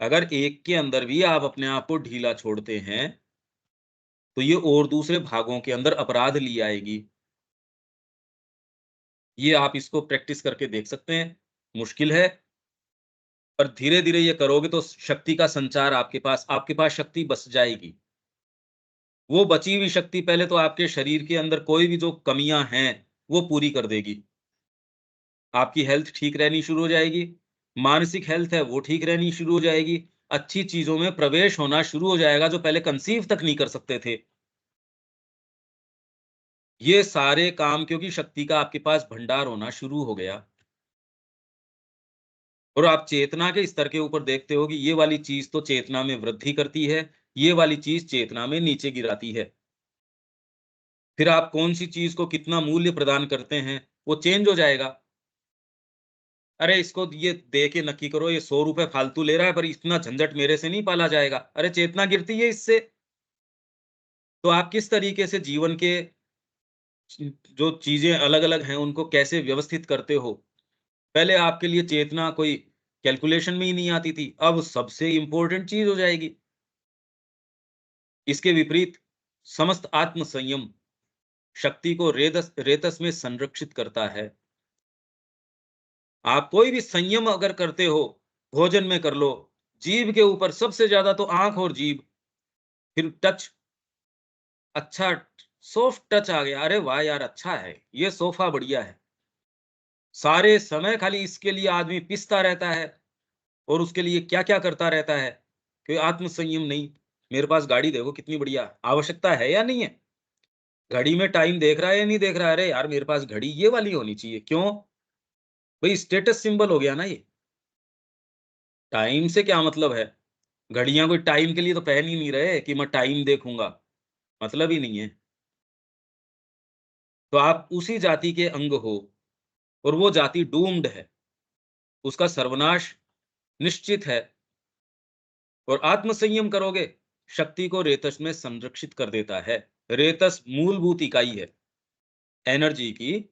अगर एक के अंदर भी आप अपने आप को ढीला छोड़ते हैं, तो ये और दूसरे भागों के अंदर अपराध ली आएगी। ये आप इसको प्रैक्टिस करके देख सकते हैं। मुश्किल है, पर धीरे-धीरे ये करोगे तो शक्ति का संचार आपके पास शक्ति बस जाएगी। वो बची हुई शक्ति पहले तो आपके शरीर के अंदर कोई भी जो कमियाँ हैं, वो पूरी कर देगी। आपकी हेल्थ ठीक रहनी शुरू हो जाएगी, मानसिक हेल्थ है वो ठीक रहनी शुरू हो जाएगी, अच्छी चीज़ों में प्रवेश होना शुरू हो जाएगा जो पहले कंसीव तक नहीं कर सकते थे। ये सारे काम क्योंकि शक्ति का आपके पास भंडार होना शुरू हो गया और आप चेतना के स्तर के ऊपर देखते हो कि ये वाली चीज़ तो चेतना में वृद्धि करती है, ये वाली चीज़ चेतना में नीचे गिराती है। फिर आप कौन-सी चीज़ को कितना मूल्य प्रदान करते हैं, वो चेंज हो जाएगा। अरे इसको ये दे के नक्की करो, ये ₹100 फालतू ले रहा है, पर इतना झंझट मेरे से नहीं पाला जाएगा। अरे चेतना गिरती है इससे। तो आप किस तरीके से जीवन के जो चीज़ें अलग-अलग हैं, उनको कैसे व्यवस्थित करते हो? पहले आपके लिए चेतना कोई कैलकुलेशन में ही नहीं आती थी, अब सबसे इम्पोर्टेंट चीज़ हो जाएगी। इसके विपरीत समस्त आत्म संयम शक्ति को रेतस में संरक्षित करता है। आप कोई भी संयम अगर करते हो, भोजन में कर लो, जीभ के ऊपर सबसे ज़्यादा तो आँख और जीभ, फिर टच अच्छा सॉफ्ट टच आ गया, अरे वाह यार अच्छा है, ये सोफ़ा बढ़िया है। सारे समय खाली इसके लिए आदमी पिसता रहता है और उसके लिए क्या-क्या करता रहता है, कोई आत्म संयम नहीं। मेरे पास गाड़ी देखो कितनी बढ़िया, आवश्यकता है या नहीं है? घड़ी में टाइम देख रहा है या नहीं देख रहा है? अरे यार मेरे पास घड़ी ये वाली होनी चाहिए, क्यों? भई स्टेटस सिंबल हो गया ना ये। टाइम से क्या मतलब है? घड़ियाँ कोई टाइम के लिए तो पहन ही नहीं रहे कि मैं टाइम देखूँगा, मतलब ही नहीं है। तो आप उसी जाति के अंग हो और वो जाति डूम्ड है, उसका सर्वनाश निश्चित है और आत्म संयम करोगे, शक्ति को रेतस में संरक्षित कर देता है। रेतस मूलभूत इकाई है, एनर्जी की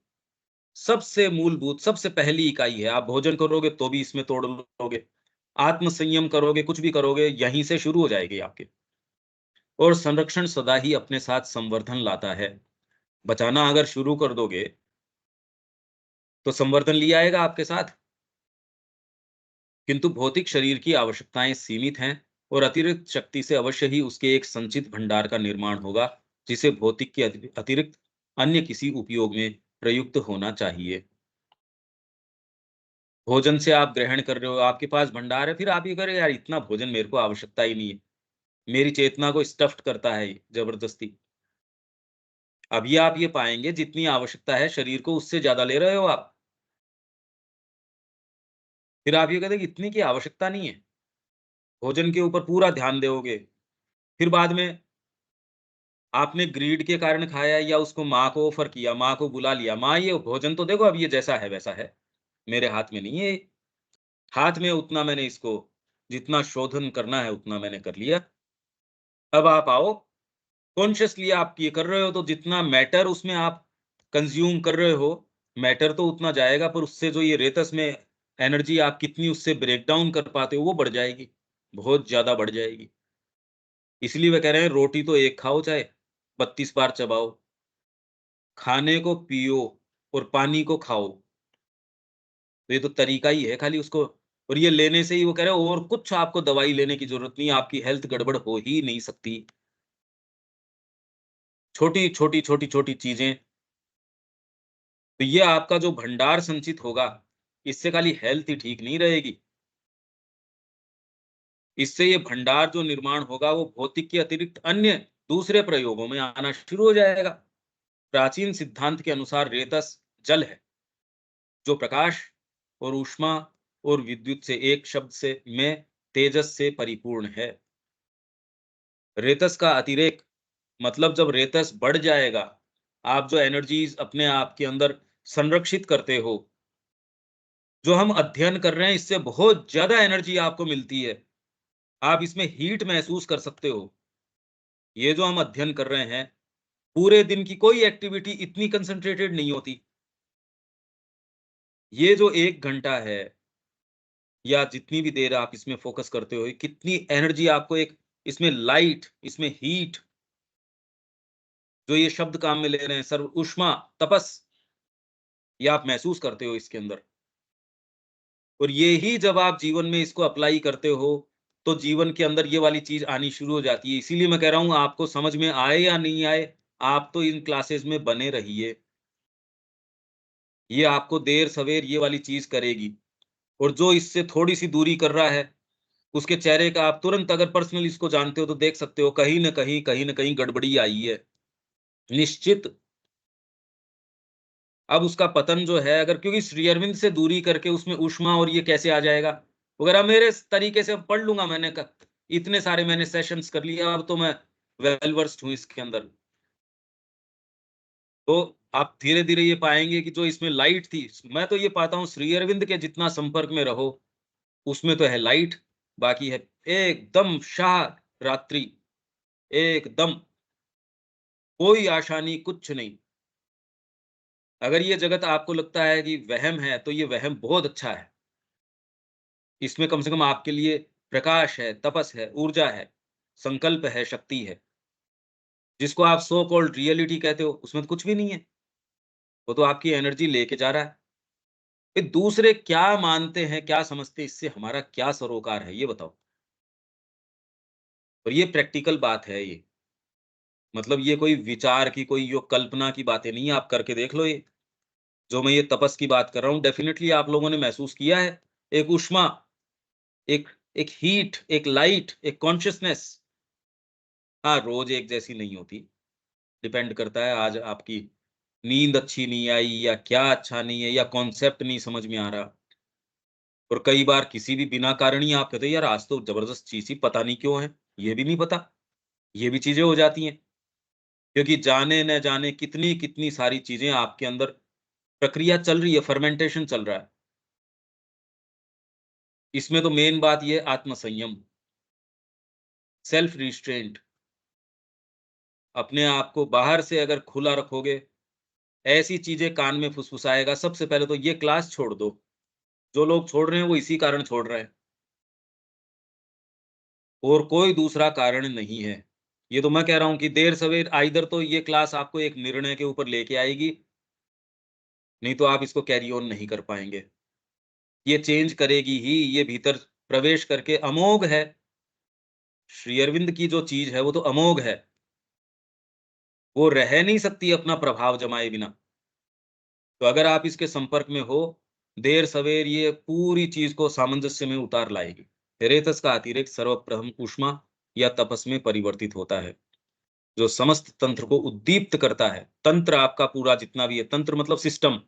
सबसे मूलभूत, सबसे पहली इकाई है। आप भोजन करोगे तो भी इसमें तोड़ लोगे, आत्म संयम करोगे, कुछ भी करोगे, यहीं से शुरू हो जाएगी आपके। और संरक्षण सदा ही अपने साथ संवर्धन लाता है। बचाना अगर शुरू कर दोगे, तो संवर्धन ले आएगा आपके साथ। किंतु भौतिक शरीर की आवश्यकताएं सीमित हैं और अतिरिक्त शक्ति से अवश्य ही उसके एक संचित भंडार का निर्माण होगा, जिसे भौतिक के अतिरिक्त अन्य किसी उपयोग में प्रयुक्त होना चाहिए। भोजन से आप ग्रहण कर रहे हो, आपके पास भंडार है, फिर आप ये करें यार इतना भोजन मेरे को आवश्यकता ही नहीं है। मेरी चेतना को स्टफ्ड करता है ये जबरदस्ती। अभी आप ये पाएँगे जितनी आवश्यकता है शरीर को उससे ज़्यादा ले रहे हो आप। फिर आप ये कहते हैं कि इतनी की आवश्यकता नहीं है। भोजन के ऊपर पूरा ध्यान दोगे। फिर बाद में आपने ग्रीड के कारण खाया या उसको माँ को ऑफ़र किया, माँ को बुला लिया, माँ ये भोजन तो देखो अब ये जैसा है वैसा है, मेरे हाथ में नहीं है ये। हाथ में उतना मैंने इसको जितना शोधन करना है उतना मैंने कर लिया। अब आप आओ, कॉन्शियसली आप ये कर रहे हो तो जितना मैटर उसमें आप कंज़्यूम कर रहे हो, मैटर तो उतना जाएगा पर उससे जो ये रेतस में एनर्जी आप कितनी उससे ब्रेक डाउन कर पाते हो वो बढ़ जाएगी, बहुत ज़्यादा बढ़ जाएगी। इसलिए वे कह रहे हैं रोटी तो एक खाओ चाहे 32 बार चबाओ, खाने को पियो और पानी को खाओ। तो ये तो तरीका ही है खाली उसको और ये लेने से ही वो कह रहे हैं और कुछ आपको दवाई लेने की ज़रूरत नहीं है, आपकी हेल्थ गड़बड़ हो ही नहीं सकती। छोटी-छोटी, छोटी-छोटी चीज़ें, तो ये आपका जो भंडार संचित होगा, इससे खाली हेल्थ ही ठीक नहीं रहेगी। इससे ये भंडार जो निर्माण होगा वो भौतिक के अतिरिक्त अन्य दूसरे प्रयोगों में आना शुरू हो जाएगा। प्राचीन सिद्धांत के अनुसार रेतस जल है, जो प्रकाश और ऊष्मा और विद्युत से एक शब्द से में तेजस से परिपूर्ण है। रेतस का अतिरेक मतलब जब रेतस बढ़ जाएगा, आप जो एनर्जीज़ अपने आप के अंदर संरक्षित करते हो, जो हम अध्ययन कर रहे हैं इससे बहुत ज़्यादा एनर्जी आपको मिलती है। आप इसमें हीट महसूस कर सकते हो। ये जो हम अध्ययन कर रहे हैं, पूरे दिन की कोई एक्टिविटी इतनी कंसंट्रेटेड नहीं होती। ये जो 1 घंटा है या जितनी भी देर आप इसमें फ़ोकस करते हो, कितनी एनर्जी आपको एक इसमें लाइट, इसमें हीट जो ये शब्द काम में ले रहे हैं, सर्व ऊष्मा, तपस, ये आप महसूस करते हो इसके अंदर। और ये ही जब आप जीवन में इसको अप्लाई करते हो, तो जीवन के अंदर ये वाली चीज़ आनी शुरू हो जाती है। इसीलिए मैं कह रहा हूँ आपको समझ में आए या नहीं आए, आप तो इन क्लासेस में बने रहिए। ये आपको देर-सवेर ये वाली चीज़ करेगी और जो इससे थोड़ी-सी दूरी कर रहा है, उसके चेहरे का आप तुरंत अगर पर्सनली इसको जानते हो तो देख सकते हो कहीं न कहीं गड़बड़ी आई है। निश्चित अब उसका पतन जो है, अगर क्योंकि श्री अरविंद से दूरी करके उसमें ऊष्मा और ये कैसे आ जाएगा? अगर अब मेरे तरीके से पढ़ लूँगा, इतने सारे मैंने सेशंस कर लिए, अब तो मैं वेल वर्स्ड हूँ इसके अंदर। तो आप धीरे-धीरे ये पाएँगे कि जो इसमें लाइट थी, मैं तो ये पाता हूँ श्री अरविंद के जितना संपर्क में रहो, उसमें तो है लाइट, बाकी है एकदम शाह रात्रि, एकदम कोई आशा नहीं, कुछ नहीं। अगर ये जगत आपको लगता है कि वहम है, तो ये वहम बहुत अच्छा है। इसमें कम से कम आपके लिए प्रकाश है, तपस है, ऊर्जा है, संकल्प है, शक्ति है। जिसको आप सो कॉल्ड रियलिटी कहते हो, उसमें तो कुछ भी नहीं है। वो तो आपकी एनर्जी लेके जा रहा है। ये दूसरे क्या मानते हैं, क्या समझते हैं, इससे हमारा क्या सरोकार है, ये बताओ? और ये प्रैक्टिकल बात है ये। मतलब ये कोई विचार की, कोई यो कल्पना की बातें नहीं है, आप करके देख लो ये। जो मैं ये तपस की बात कर रहा हूँ, डेफ़िनिटली आप लोगों ने महसूस किया है। एक ऊष्मा, एक एक हीट, एक लाइट, एक कॉन्शसनेस। हाँ, रोज़ एक जैसी नहीं होती। डिपेंड करता है आज आपकी नींद अच्छी नहीं आई या क्या अच्छा नहीं है या कॉन्सेप्ट नहीं समझ में आ रहा। और कई बार किसी भी बिना कारण ही आप कहते हैं, यार आज तो ज़बरदस्त चीज़ थी, पता नहीं क्यों है? ये भी नहीं पता। ये भी चीज़ें हो जाती हैं। क्योंकि जाने न जाने कितनी-कितनी सारी चीज़ें आपके अंदर प्रक्रिया चल रही है, फर्मेंटेशन चल रहा है। इसमें तो मेन बात ये है आत्मसंयम, सेल्फ रिस्ट्रेंट। अपने आप को बाहर से अगर खुला रखोगे, ऐसी चीज़ें कान में फुसफुसाएगा, सबसे पहले तो ये क्लास छोड़ दो। जो लोग छोड़ रहे हैं, वो इसी कारण छोड़ रहे हैं और कोई दूसरा कारण नहीं है। ये तो मैं कह रहा हूँ कि देर-सवेर आइदर तो ये क्लास आपको एक निर्णय के ऊपर लेके आएगी, नहीं तो आप इसको कैरी ऑन नहीं कर पाएँगे। ये चेंज करेगी ही, ये भीतर प्रवेश करके अमोघ है। श्री अरविंद की जो चीज़ है, वो तो अमोघ है। वो रह नहीं सकती अपना प्रभाव जमाए बिना। तो अगर आप इसके संपर्क में हो, देर-सवेर ये पूरी चीज़ को सामंजस्य में उतार लाएगी। रेतस का अतिरेक सर्वप्रथम ऊष्मा या तपस में परिवर्तित होता है, जो समस्त तंत्र को उद्दीप्त करता है। तंत्र आपका पूरा जितना भी है, तंत्र मतलब सिस्टम,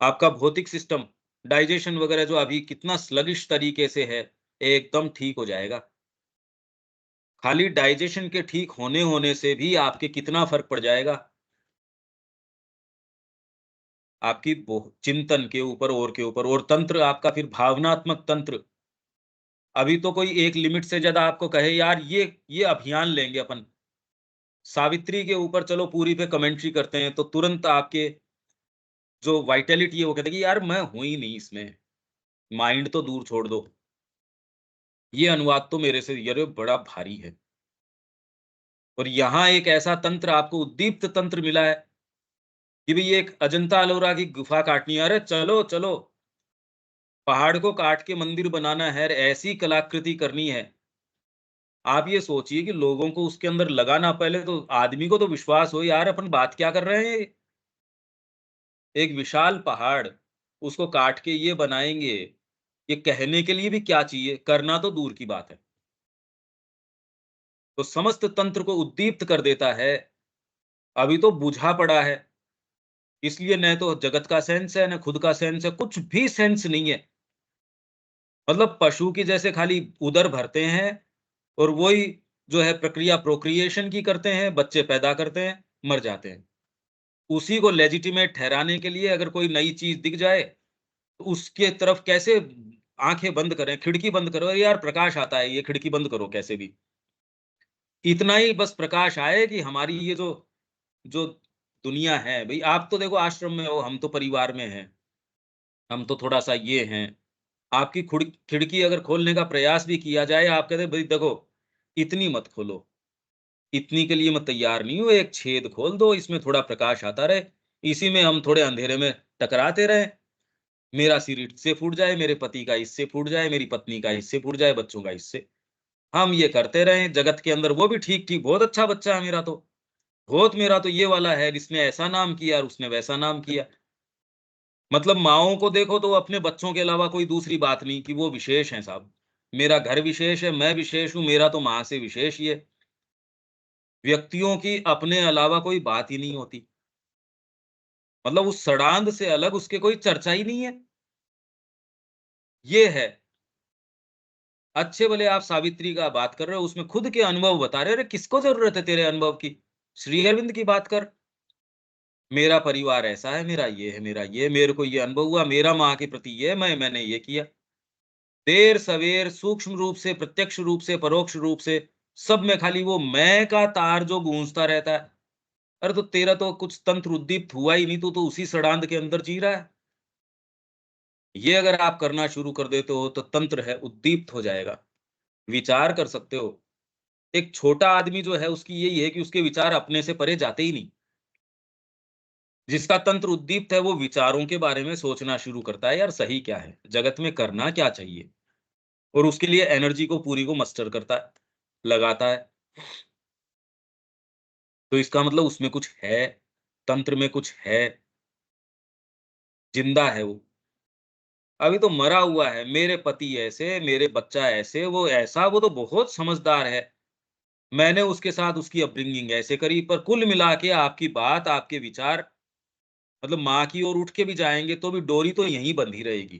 आपका भौतिक सिस्टम, डाइजेशन वगैरह जो अभी कितना स्लगिश तरीके से है, एकदम ठीक हो जाएगा। खाली डाइजेशन के ठीक होने से भी आपके कितना फ़र्क पड़ जाएगा, आपकी चिंतन के ऊपर और के ऊपर और तंत्र आपका फिर भावनात्मक तंत्र। अभी तो कोई एक लिमिट से ज़्यादा आपको कहे यार ये अभियान लेंगे अपन, सावित्री के ऊपर चलो पूरी पे कमेंट्री करते हैं, तो तुरंत आपके जो वाइटैलिटी है वो कहते हैं कि यार मैं हूँ ही नहीं इसमें, माइंड तो दूर छोड़ दो। ये अनुवाद तो मेरे से यार बड़ा भारी है। और यहाँ एक ऐसा तंत्र आपको उद्दीप्त तंत्र मिला है कि भई ये एक अजंता-अलोरा की गुफा काटनी है, अरे चलो, चलो। पहाड़ को काट के मंदिर बनाना है, ऐसी कलाकृति करनी है। आप ये सोचिए कि लोगों को उसके अंदर लगाना, पहले तो आदमी को तो विश्वास हो यार अपन बात क्या कर रहे हैं? एक विशाल पहाड़, उसको काट के ये बनाएँगे, ये कहने के लिए भी क्या चाहिए? करना तो दूर की बात है। तो समस्त तंत्र को उद्दीप्त कर देता है, अभी तो बुझा पड़ा है। इसलिए न तो जगत का सेंस है, न खुद का सेंस है, कुछ भी सेंस नहीं है। मतलब पशु की जैसे खाली उदर भरते हैं और वही जो है प्रक्रिया प्रोक्रिएशन की करते हैं, बच्चे पैदा करते हैं, मर जाते हैं। उसी को लेजिटिमेट ठहराने के लिए अगर कोई नई चीज़ दिख जाए, तो उसके तरफ कैसे आँखें बंद करें, खिड़की बंद करो, अरे यार प्रकाश आता है, ये खिड़की बंद करो कैसे भी। इतना ही बस प्रकाश आए कि हमारी ये जो जो दुनिया है, भई आप तो देखो आश्रम में हो, हम तो परिवार में हैं, हम तो थोड़ा-सा ये हैं। आपकी खिड़की अगर खोलने का प्रयास भी किया जाए, आप कहते हैं भई देखो, इतनी मत खोलो, इतनी के लिए मैं तैयार नहीं हूँ, एक छेद खोल दो, इसमें थोड़ा प्रकाश आता रहे, इसी में हम थोड़े अंधेरे में टकराते रहें। मेरा सिर इससे फूट जाए, मेरे पति का इससे फूट जाए, मेरी पत्नी का इससे फूट जाए, बच्चों का इससे। हम ये करते रहें, जगत के अंदर वो भी ठीक-ठीक, बहुत अच्छा बच्चा है मेरा तो। बहुत मेरा तो ये वाला है, इसने ऐसा नाम किया और उसने वैसा नाम किया। मतलब माँओं को देखो तो अपने बच्चों के अलावा कोई दूसरी बात नहीं कि वो विशेष हैं साहब। मेरा घर विशेष है, मैं विशेष हूँ, मेरा तो माँ से विशेष ही है। व्यक्तियों की अपने अलावा कोई बात ही नहीं होती। मतलब उस सड़ांध से अलग उसके कोई चर्चा ही नहीं है। ये है। अच्छे भले आप सावित्री का बात कर रहे हो, उसमें खुद के अनुभव बता रहे हो। अरे किसको ज़रूरत है तेरे अनुभव की? श्री अरविंद की बात कर। मेरा परिवार ऐसा है, मेरा ये है, मेरा ये, मेरे को ये अनुभव हुआ, मेरा माँ के प्रति ये, मैंने ये किया। देर-सवेर सूक्ष्म रूप से, प्रत्यक्ष रूप से, परोक्ष रूप से, सब में खाली वो मैं का तार जो गूँजता रहता है। अरे तो तेरा तो कुछ तंत्र उद्दीप्त हुआ ही नहीं, तू तो उसी सड़ांध के अंदर जी रहा है। ये अगर आप करना शुरू कर देते हो, तो तंत्र है उद्दीप्त हो जाएगा। विचार कर सकते हो। एक छोटा आदमी जो है, उसकी यही है कि उसके विचार अपने से परे जाते ही नहीं। जिसका तंत्र उद्दीप्त है, वो विचारों के बारे में सोचना शुरू करता है, यार सही क्या है? जगत में करना क्या चाहिए? और उसके लिए एनर्जी को पूरी को मस्टर करता है, लगाता है। तो इसका मतलब उसमें कुछ है, तंत्र में कुछ है, जिंदा है वो। अभी तो मरा हुआ है, मेरे पति ऐसे, मेरे बच्चा ऐसे, वो ऐसा, वो तो बहुत समझदार है। मैंने उसके साथ उसकी अपब्रिंगिंग ऐसे करी, पर कुल मिला के आपकी बात, आपके विचार मतलब माँ की ओर उठ के भी जाएँगे, तो भी डोरी तो यहीं बंधी रहेगी।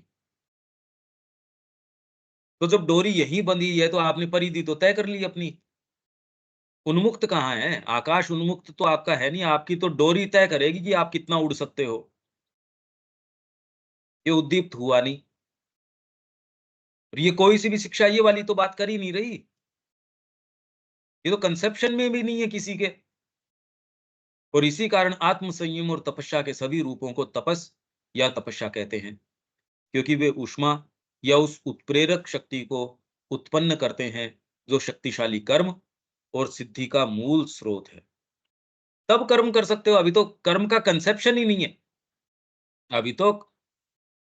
तो जब डोरी यहीं बंधी है, तो आपने परिधि तो तय कर ली अपनी। उन्मुक्त कहाँ है? आकाश उन्मुक्त तो आपका है नहीं, आपकी तो डोरी तय करेगी कि आप कितना उड़ सकते हो। ये उद्दीप्त हुआ नहीं। और ये कोई-सी भी शिक्षा ये वाली तो बात कर ही नहीं रही। ये तो कंसेप्शन में भी नहीं है किसी के। और इसी कारण आत्म संयम और तपस्या के सभी रूपों को तपस या तपस्या कहते हैं, क्योंकि वे ऊष्मा या उस उत्प्रेरक शक्ति को उत्पन्न करते हैं, जो शक्तिशाली कर्म और सिद्धि का मूल स्रोत है। तब कर्म कर सकते हो, अभी तो कर्म का कंसेप्शन ही नहीं है। अभी तो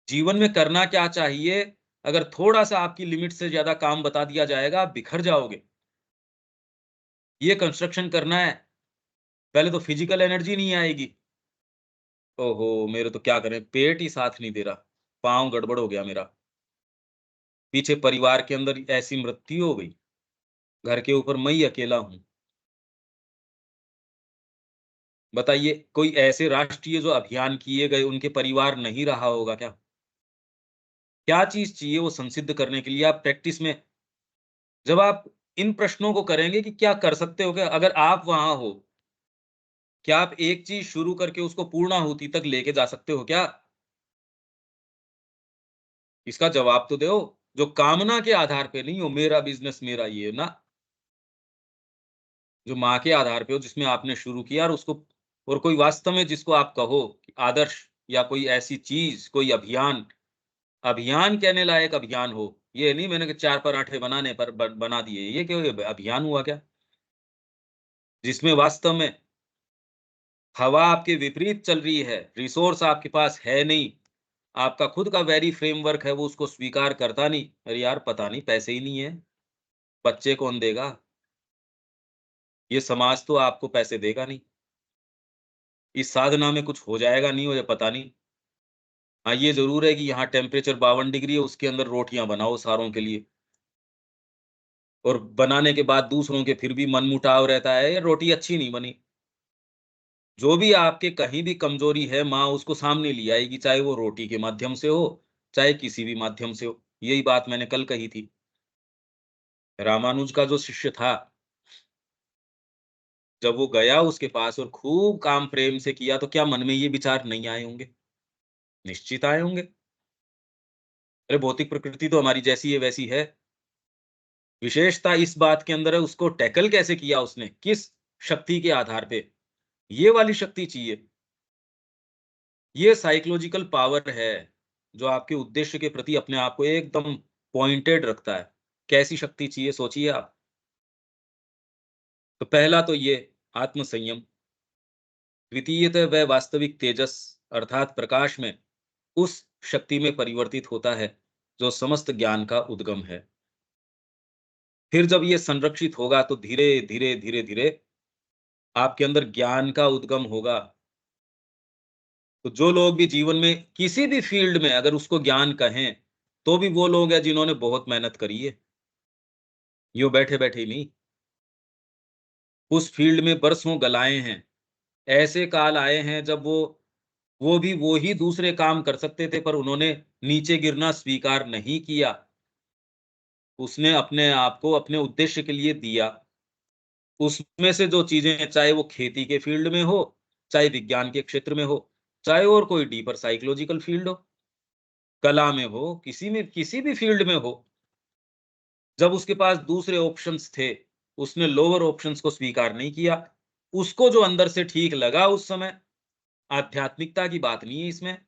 जीवन में करना क्या चाहिए, अगर थोड़ा-सा आपकी लिमिट से ज़्यादा काम बता दिया जाएगा, आप बिखर जाओगे। ये कंस्ट्रक्शन करना है, पहले तो फिजिकल एनर्जी नहीं आएगी। ओहो! मेरे तो क्या करें, पेट ही साथ नहीं दे रहा, पाँव गड़बड़ हो गया मेरा। पीछे परिवार के अंदर ऐसी मृत्यु हो गई, घर के ऊपर मैं ही अकेला हूँ। बताइए, कोई ऐसे राष्ट्रीय जो अभियान किए गए, उनके परिवार नहीं रहा होगा क्या? क्या चीज़ चाहिए वो संसिद्ध करने के लिए? आप प्रैक्टिस में जब आप इन प्रश्नों को करेंगे कि क्या कर सकते हो क्या? अगर आप वहाँ हो, क्या आप एक चीज़ शुरू करके उसको पूर्णाहुति तक लेके जा सकते हो क्या? इसका जवाब तो दो, जो कामना के आधार पे नहीं हो, मेरा बिज़नेस, मेरा ये, ना। जो माँ के आधार पे हो, जिसमें आपने शुरू किया और उसको और कोई वास्तव में जिसको आप कहो कि आदर्श या कोई ऐसी चीज़, कोई अभियान, अभियान कहने लायक अभियान हो। ये नहीं मैंने कि 4 पराठे बनाने पर बना दिए, ये क्या ये अभियान हुआ क्या? जिसमें वास्तव में हवा आपके विपरीत चल रही है, रिसोर्स आपके पास है नहीं, आपका खुद का वेरी फ्रेमवर्क है, वो उसको स्वीकार करता नहीं। अरे यार पता नहीं, पैसे ही नहीं है, बच्चे कौन देगा? ये समाज तो आपको पैसे देगा नहीं। इस साधना में कुछ हो जाएगा, नहीं हो जाए पता नहीं। हाँ, ये ज़रूर है कि यहाँ टेम्परेचर 52 डिग्री है, उसके अंदर रोटियाँ बनाओ सारों के लिए। और बनाने के बाद दूसरों के फिर भी मनमुटाव रहता है, ये रोटी अच्छी नहीं बनी। जो भी आपके कहीं भी कमज़ोरी है, माँ उसको सामने ले आएगी, चाहे वो रोटी के माध्यम से हो, चाहे किसी भी माध्यम से हो। यही बात मैंने कल कही थी। रामानुज का जो शिष्य था, जब वो गया उसके पास और खूब काम प्रेम से किया, तो क्या मन में ये विचार नहीं आए होंगे? निश्चित आए होंगे। अरे भौतिक प्रकृति तो हमारी जैसी है वैसी है। विशेषता इस बात के अंदर है, उसको टैकल कैसे किया उसने, किस शक्ति के आधार पे, ये वाली शक्ति चाहिए। ये साइकोलॉजिकल पावर है, जो आपके उद्देश्य के प्रति अपने आप को एकदम पॉइंटेड रखता है। कैसी शक्ति चाहिए सोचिए आप। तो पहला तो ये आत्म संयम, द्वितीयतः वह वास्तविक तेजस अर्थात प्रकाश में उस शक्ति में परिवर्तित होता है, जो समस्त ज्ञान का उद्गम है। फिर जब ये संरक्षित होगा, तो धीरे-धीरे, धीरे-धीरे आपके अंदर ज्ञान का उद्गम होगा। तो जो लोग भी जीवन में किसी भी फील्ड में अगर उसको ज्ञान कहें, तो भी वो लोग हैं जिन्होंने बहुत मेहनत करी है, यूँ बैठे-बैठे ही नहीं। उस फील्ड में बरसों गलाए हैं। ऐसे काल आए हैं जब वो वो ही दूसरे काम कर सकते थे, पर उन्होंने नीचे गिरना स्वीकार नहीं किया। उसने अपने आप को अपने उद्देश्य के लिए दिया। उसमें से जो चीज़ें, चाहे वो खेती के फील्ड में हो, चाहे विज्ञान के क्षेत्र में हो, चाहे और कोई डीपर साइकोलॉजिकल फील्ड हो, कला में हो, किसी भी फील्ड में हो, जब उसके पास दूसरे ऑप्शंस थे, उसने लोअर ऑप्शंस को स्वीकार नहीं किया। उसको जो अंदर से ठीक लगा उस समय, आध्यात्मिकता की बात नहीं है इसमें,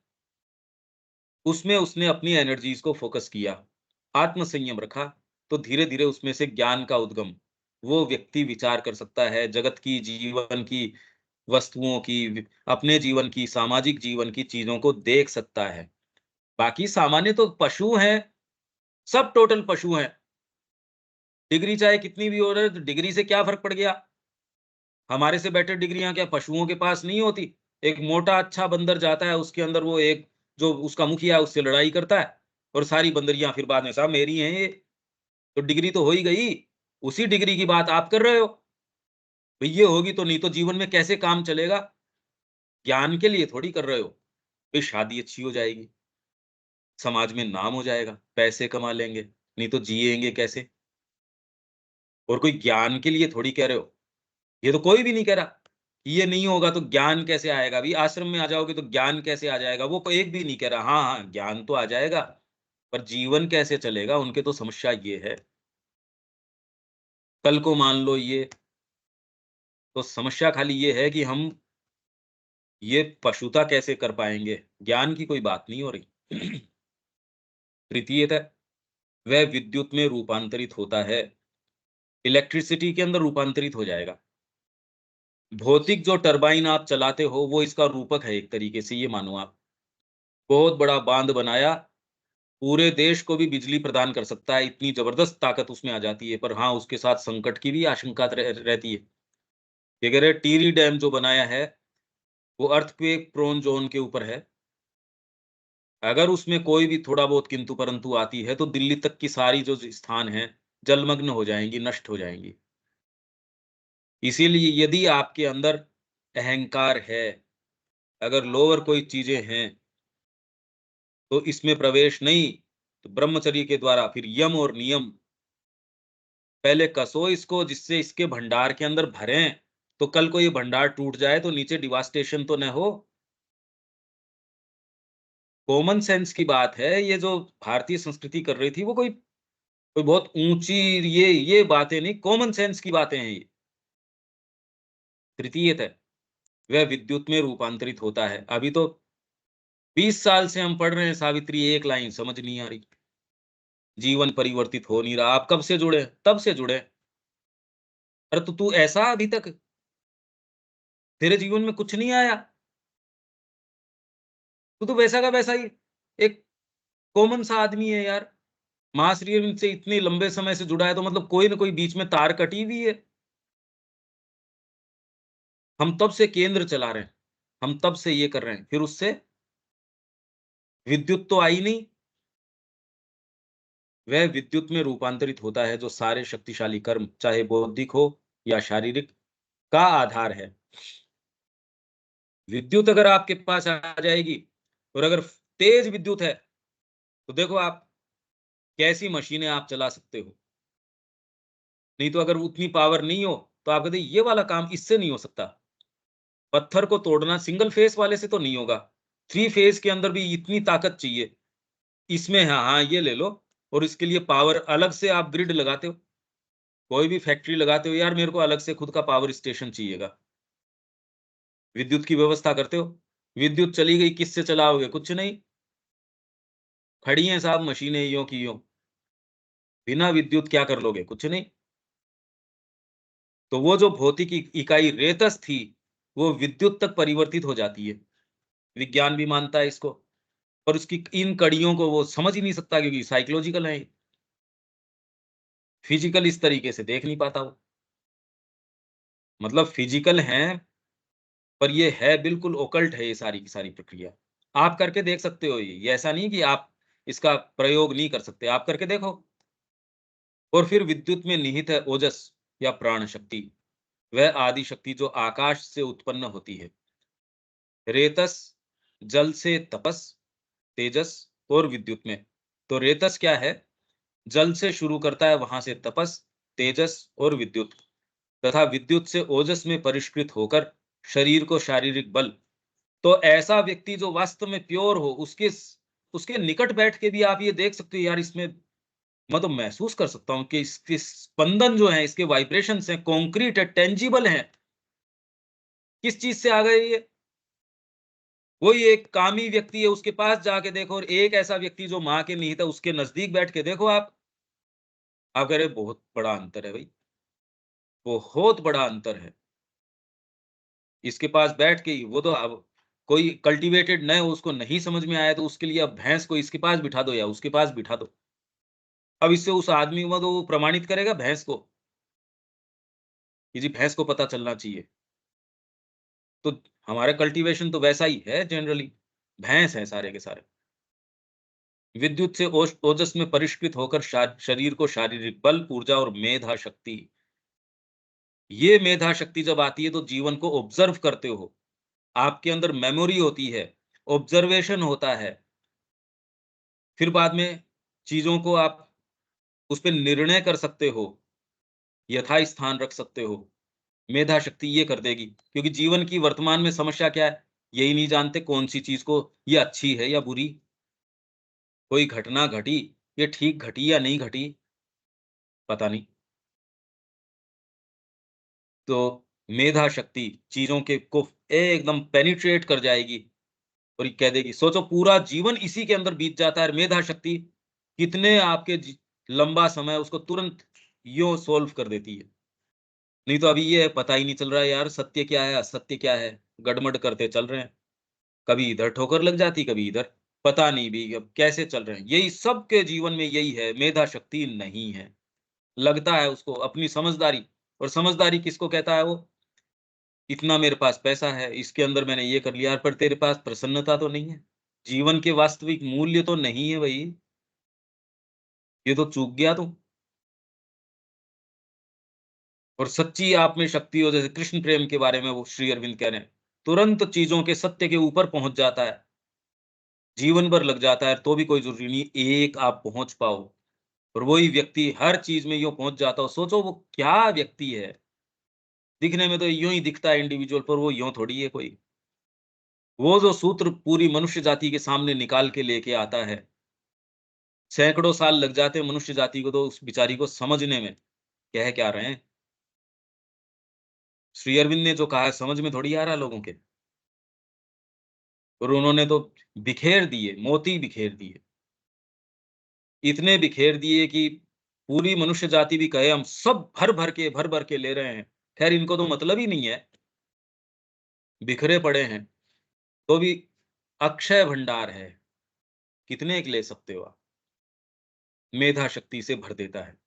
उसमें उसने अपनी एनर्जीज़ को फ़ोकस किया, आत्मसंयम रखा, तो धीरे-धीरे उसमें से ज्ञान का उद्गम, वो व्यक्ति विचार कर सकता है, जगत की, जीवन की, वस्तुओं की, अपने जीवन की, सामाजिक जीवन की चीज़ों को देख सकता है। बाकी सामान्य तो पशु हैं, सब टोटल पशु हैं। डिग्री चाहे कितनी भी हो रहे, तो डिग्री से क्या फ़र्क पड़ गया? हमारे से बेटर डिग्रियाँ क्या पशुओं के पास नहीं होती? एक मोटा अच्छा बंदर जाता है, उसके अंदर वो एक जो उसका मुखिया है, उससे लड़ाई करता है और सारी बंदरियाँ फिर बाद में साहब मेरी हैं ये, तो डिग्री तो हो ही गई। उसी डिग्री की बात आप कर रहे हो। भई ये होगी तो नहीं तो जीवन में कैसे काम चलेगा? ज्ञान के लिए थोड़ी कर रहे हो। भई शादी अच्छी हो जाएगी, समाज में नाम हो जाएगा, पैसे कमा लेंगे, नहीं तो जिएँगे कैसे? और कोई ज्ञान के लिए थोड़ी कह रहे हो। ये तो कोई भी नहीं कह रहा, कि ये नहीं होगा तो ज्ञान कैसे आएगा? अभी आश्रम में आ जाओगे तो ज्ञान कैसे आ जाएगा? वो कोई एक भी नहीं कह रहा, हाँ, हाँ, ज्ञान तो आ जाएगा, पर जीवन कैसे चलेगा? उनकी तो समस्या ये है। कल को मान लो ये, तो समस्या खाली ये है कि हम ये पशुता कैसे कर पाएँगे? ज्ञान की कोई बात नहीं हो रही। तृतीयतः वह विद्युत में रूपांतरित होता है, इलेक्ट्रिसिटी के अंदर रूपांतरित हो जाएगा। भौतिक जो टरबाइन आप चलाते हो, वो इसका रूपक है एक तरीके से, ये मानो आप। बहुत बड़ा बाँध बनाया, पूरे देश को भी बिजली प्रदान कर सकता है, इतनी ज़बरदस्त ताकत उसमें आ जाती है। पर हाँ, उसके साथ संकट की भी आशंका रहती है। ये कह रहे टिहरी डैम जो बनाया है, वो अर्थक्वेक प्रोन ज़ोन के ऊपर है। अगर उसमें कोई भी थोड़ा बहुत किंतु-परंतु आती है, तो दिल्ली तक की सारी जो स्थान हैं, जलमग्न हो जाएँगी, नष्ट हो जाएँगी। इसीलिए यदि आपके अंदर अहंकार है, अगर लोअर कोई चीज़ें हैं, तो इसमें प्रवेश नहीं, तो ब्रह्मचर्य के द्वारा फिर यम और नियम, पहले कसो इसको जिससे इसके भंडार के अंदर भरें, तो कल को ये भंडार टूट जाए तो नीचे डिवास्टेशन तो न हो। कॉमन सेंस की बात है, ये जो भारतीय संस्कृति कर रही थी वो कोई बहुत ऊँची ये बातें नहीं, कॉमन सेंस की बातें हैं ये। तृतीयतः वह विद्युत में रूपांतरित होता है। अभी तो 20 साल से हम पढ़ रहे हैं सावित्री, एक लाइन समझ नहीं आ रही। जीवन परिवर्तित हो नहीं रहा। आप कब से जुड़े हैं? तब से जुड़े हैं। अरे तो तू ऐसा अभी तक, तेरे जीवन में कुछ नहीं आया? तू तो वैसा का वैसा ही एक कॉमन सा आदमी है यार। महाश्री अरविंद से इतने लंबे समय से जुड़ा है, तो मतलब कोई ना कोई बीच में तार कटी हुई है। हम तब से केंद्र चला रहे हैं, हम तब से ये कर रहे हैं, फिर उससे विद्युत तो आई नहीं। वह विद्युत में रूपांतरित होता है जो सारे शक्तिशाली कर्म, चाहे बौद्धिक हो या शारीरिक, का आधार है। विद्युत अगर आपके पास आ जाएगी, और अगर तेज विद्युत है, तो देखो आप कैसी मशीनें आप चला सकते हो। नहीं तो अगर उतनी पावर नहीं हो, तो आप कहते ये वाला काम इससे नहीं हो सकता। पत्थर को तोड़ना सिंगल फेस वाले से तो नहीं होगा। 3 फेस के अंदर भी इतनी ताकत चाहिए। इसमें हाँ, हाँ, ये ले लो, और इसके लिए पावर अलग से आप ग्रिड लगाते हो। कोई भी फैक्ट्री लगाते हो, यार मेरे को अलग से खुद का पावर स्टेशन चाहिएगा। विद्युत की व्यवस्था करते हो। विद्युत चली गई, किससे चलाओगे? कुछ नहीं। खड़ी हैं साहब मशीनें यों की यों। बिना विद्युत क्या कर लोगे? कुछ नहीं। तो वो जो भौतिक इकाई रेतस थी, वो विद्युत तक परिवर्तित हो जाती है। विज्ञान भी मानता है इसको। और उसकी इन कड़ियों को वो समझ ही नहीं सकता, क्योंकि साइकोलॉजिकल है। फिजिकल इस तरीके से देख नहीं पाता वो। मतलब फिजिकल हैं, पर ये है बिल्कुल ओकल्ट है ये सारी की सारी प्रक्रिया। आप करके देख सकते हो ये ऐसा नहीं कि आप इसका प्रयोग नहीं कर सकते, आप करके देखो। और फिर विद्युत में निहित है ओजस या प्राण शक्ति, वह आदि शक्ति जो आकाश से उत्पन्न होती है। रेतस जल से तपस, तेजस और विद्युत में। तो रेतस क्या है? जल से शुरू करता है, वहां से तपस, तेजस और विद्युत, तथा विद्युत से ओजस में परिष्कृत होकर शरीर को शारीरिक बल। तो ऐसा व्यक्ति जो वास्तव में प्योर हो, उसके निकट बैठ के भी आप ये देख सकते हो, यार इसमें मैं तो महसूस कर सकता हूँ कि इसके स्पंदन जो है, इसके वाइब्रेशंस हैं, कॉन्क्रीट है, टेंजिबल है। किस चीज से आ गए ये? वही एक कामी व्यक्ति है, उसके पास जाके देखो, और एक ऐसा व्यक्ति जो माँ के निहित है, उसके नजदीक बैठ के देखो आप कह रहे बहुत बड़ा अंतर है भाई, बहुत बड़ा अंतर है। इसके पास बैठ के ही वो तो, अब कोई कल्टीवेटेड न हो, उसको नहीं समझ में आया, तो उसके लिए अब भैंस को इसके पास बिठा दो या उसके पास बिठा दो। अब इससे उस आदमी को तो वो प्रमाणित करेगा भैंस को, कि जी भैंस को पता चलना चाहिए। तो हमारा कल्टीवेशन तो वैसा ही है जनरली, भैंस हैं सारे के सारे। विद्युत से ओजस में परिष्कृत होकर शरीर को शारीरिक बल, ऊर्जा और मेधा शक्ति। ये मेधा शक्ति जब आती है तो जीवन को ऑब्जर्व करते हो, आपके अंदर मेमोरी होती है, ऑब्जर्वेशन होता है, फिर बाद में चीजों को आप उस पे निर्णय कर सकते हो, यथास्थान रख सकते हो। मेधा शक्ति ये कर देगी, क्योंकि जीवन की वर्तमान में समस्या क्या है? यही नहीं जानते कौन सी चीज को ये अच्छी है या बुरी। कोई घटना घटी, ये ठीक घटी या नहीं घटी, पता नहीं। तो मेधा शक्ति चीजों के को एकदम पेनिट्रेट कर जाएगी, और ये कह देगी, सोचो पूरा जीवन इसी के अंदर बीत जाता है, मेधा शक्ति कितने आपके लंबा समय उसको तुरंत यो सॉल्व कर देती है। नहीं तो अभी ये है, पता ही नहीं चल रहा है यार, सत्य क्या है असत्य क्या है, गड़मड़ करते चल रहे हैं। कभी इधर ठोकर लग जाती, कभी इधर, पता नहीं भी अब कैसे चल रहे हैं। यही सबके जीवन में यही है, मेधा शक्ति नहीं है। लगता है उसको अपनी समझदारी, और समझदारी किसको कहता है वो? इतना मेरे पास पैसा है, इसके अंदर मैंने ये कर लिया, पर तेरे पास प्रसन्नता तो नहीं है। जीवन के वास्तविक मूल्य तो नहीं है भई, ये तो चूक गया तू। और सच्ची आप में शक्ति हो, जैसे कृष्ण प्रेम के बारे में वो श्री अरविंद कह रहे हैं, तुरंत चीज़ों के सत्य के ऊपर पहुँच जाता है, जीवन भर लग जाता है, तो भी कोई ज़रूरी नहीं, एक आप पहुँच पाओ। और वही व्यक्ति हर चीज़ में यूँ पहुँच जाता हो, सोचो वो क्या व्यक्ति है। दिखने में तो यूँ ही दिखता है इंडिविजुअल, पर वो यूँ थोड़ी है कोई। वो जो सूत्र पूरी मनुष्य जाति के सामने निकाल के लेके आता है, सैकड़ों साल लग जाते हैं मनुष्य जाति को तो उस बेचारी को समझने में, कह क्या रहे हैं। श्री अरविंद ने जो कहा है समझ में थोड़ी आ रहा है लोगों के, और उन्होंने तो बिखेर दिए, मोती बिखेर दिए। इतने बिखेर दिए कि पूरी मनुष्य जाति भी कहे हम सब भर-भर के ले रहे हैं। ख़ैर इनको तो मतलब ही नहीं है, बिखरे पड़े हैं, तो भी अक्षय भंडार है, कितने एक ले सकते हो आप। मेधा शक्ति से भर देता है,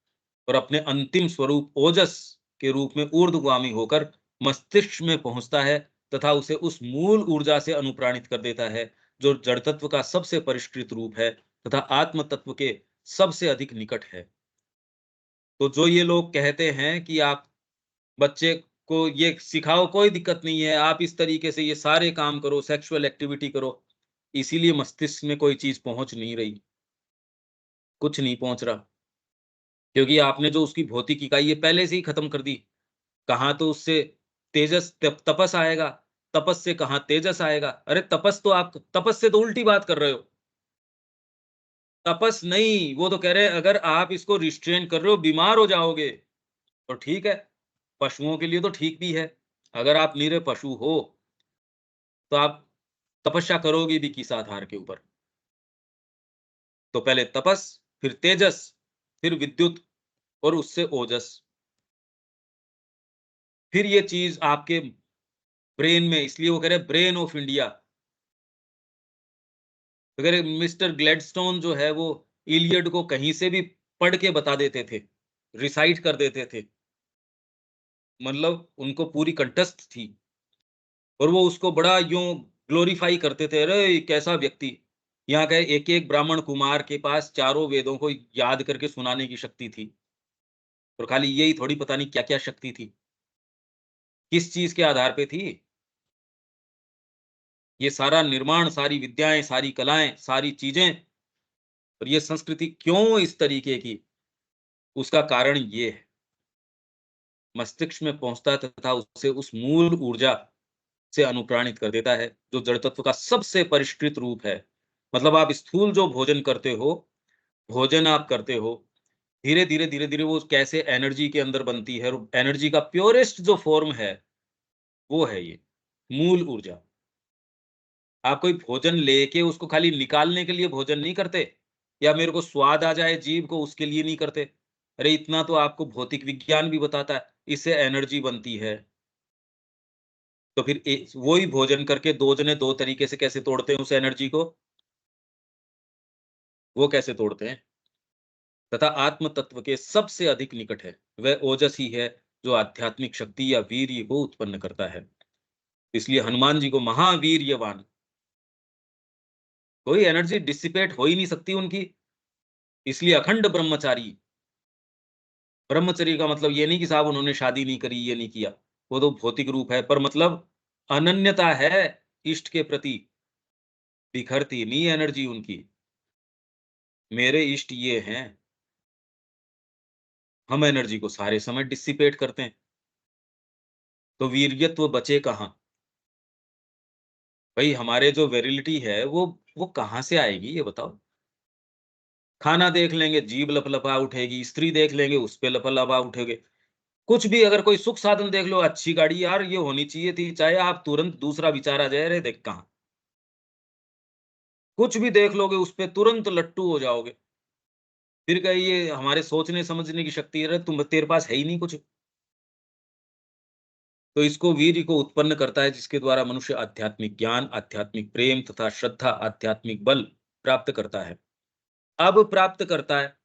और अपने अंतिम स्वरूप ओजस के रूप में ऊर्ध्वगामी होकर मस्तिष्क में पहुँचता है, तथा उसे उस मूल ऊर्जा से अनुप्राणित कर देता है, जो जड़ तत्व का सबसे परिष्कृत रूप है, तथा आत्म तत्व के सबसे अधिक निकट है। तो जो ये लोग कहते हैं कि आप बच्चे को ये सिखाओ, कोई दिक्कत नहीं है, आप इस तरीके से ये सारे काम करो, सेक्सुअल एक्टिविटी करो, इसीलिए मस्तिष्क में कोई चीज़ पहुँच नहीं रही, कुछ नहीं पहुँच रहा, क्योंकि आपने जो उसकी भौतिक इकाई है पहले से ही खत्म कर दी। कहाँ तो उससे तपस आएगा, तपस से कहाँ तेजस आएगा। अरे तपस से तो उल्टी बात कर रहे हो। तपस नहीं, वो तो कह रहे हैं अगर आप इसको रिस्ट्रेन कर रहे हो, बीमार हो जाओगे, तो ठीक है, पशुओं के लिए तो ठीक भी है। अगर आप निरे पशु हो, तो आप तपस्या करोगे भी किस आधार के ऊपर? तो पहले तपस, फिर तेजस, फिर विद्युत, और उससे ओजस। फिर ये चीज़ आपके ब्रेन में, इसलिए वो कह रहे हैं ब्रेन ऑफ इंडिया। अगर मिस्टर ग्लैडस्टोन जो है वो इलियड को कहीं से भी पढ़ के बता देते थे, रिसाइट कर देते थे, मतलब उनको पूरी कंठस्थ थी, और वो उसको बड़ा यूँ ग्लोरीफाई करते थे, अरे कैसा व्यक्ति! यहाँ के एक-एक ब्राह्मण कुमार के पास चारों वेदों को याद करके सुनाने की शक्ति थी, और खाली यही थोड़ी पता नहीं क्या-क्या शक्ति थी, किस चीज़ के आधार पे थी? ये सारा निर्माण, सारी विद्याएं, सारी कलाएं, सारी चीजें और ये संस्कृति क्यों इस तरीके की, उसका कारण ये है। मस्तिष्क में पहुंचता है तथा उसे उस मूल ऊर्जा से अनुप्राणित कर देता है, जो जड़ तत्व का सबसे परिष्कृत रूप है। मतलब आप स्थूल जो भोजन करते हो, भोजन आप करते हो, धीरे-धीरे, धीरे-धीरे वो कैसे एनर्जी के अंदर बनती है और एनर्जी का प्योरेस्ट जो फ़ॉर्म है, वो है ये, मूल ऊर्जा। आप कोई भोजन लेके उसको खाली निकालने के लिए भोजन नहीं करते, या मेरे को स्वाद आ जाए जीभ को उसके लिए नहीं करते। अरे इतना तो आपको भौतिक विज्ञान भी बताता है, इससे एनर्जी बनती है। तो फिर वही भोजन करके 2 जने 2 तरीके से कैसे तोड़ते हैं उस एनर्जी को? वो कैसे तोड़ते हैं? तथा आत्म तत्व के सबसे अधिक निकट है, वह ओजस ही है जो आध्यात्मिक शक्ति या वीर्य को उत्पन्न करता है। इसलिए हनुमान जी को महावीर्यवान, कोई एनर्जी डिसिपेट हो ही नहीं सकती उनकी, इसलिए अखंड ब्रह्मचारी। ब्रह्मचर्य का मतलब ये नहीं कि साहब उन्होंने शादी नहीं करी, ये नहीं किया, वो तो भौतिक रूप है, पर मतलब अनन्यता है इष्ट के प्रति, बिखरती नहीं एनर्जी उनकी। मेरे इष्ट ये हैं, हम एनर्जी को सारे समय डिसिपेट करते हैं, तो वीर्यत्व बचे कहाँ? भाई हमारे जो विरिलिटी है वो कहाँ से आएगी ये बताओ? खाना देख लेंगे, जीभ लपलपा उठेगी, स्त्री देख लेंगे, उस पे लपलपा उठोगे। कुछ भी अगर कोई सुख साधन देख लो, अच्छी गाड़ी यार ये होनी चाहिए थी, चाहे आप तुरंत दूसरा विचार आ जाए, अरे देख कहाँ। कुछ भी देख लोगे उस पे तुरंत लट्टू हो जाओगे। फिर कहे ये हमारे सोचने समझने की शक्ति है, अरे तुम तेरे पास है ही नहीं कुछ। तो इसको वीर्य को उत्पन्न करता है, जिसके द्वारा मनुष्य आध्यात्मिक ज्ञान, आध्यात्मिक प्रेम तथा श्रद्धा, आध्यात्मिक बल प्राप्त करता है। अब प्राप्त करता है,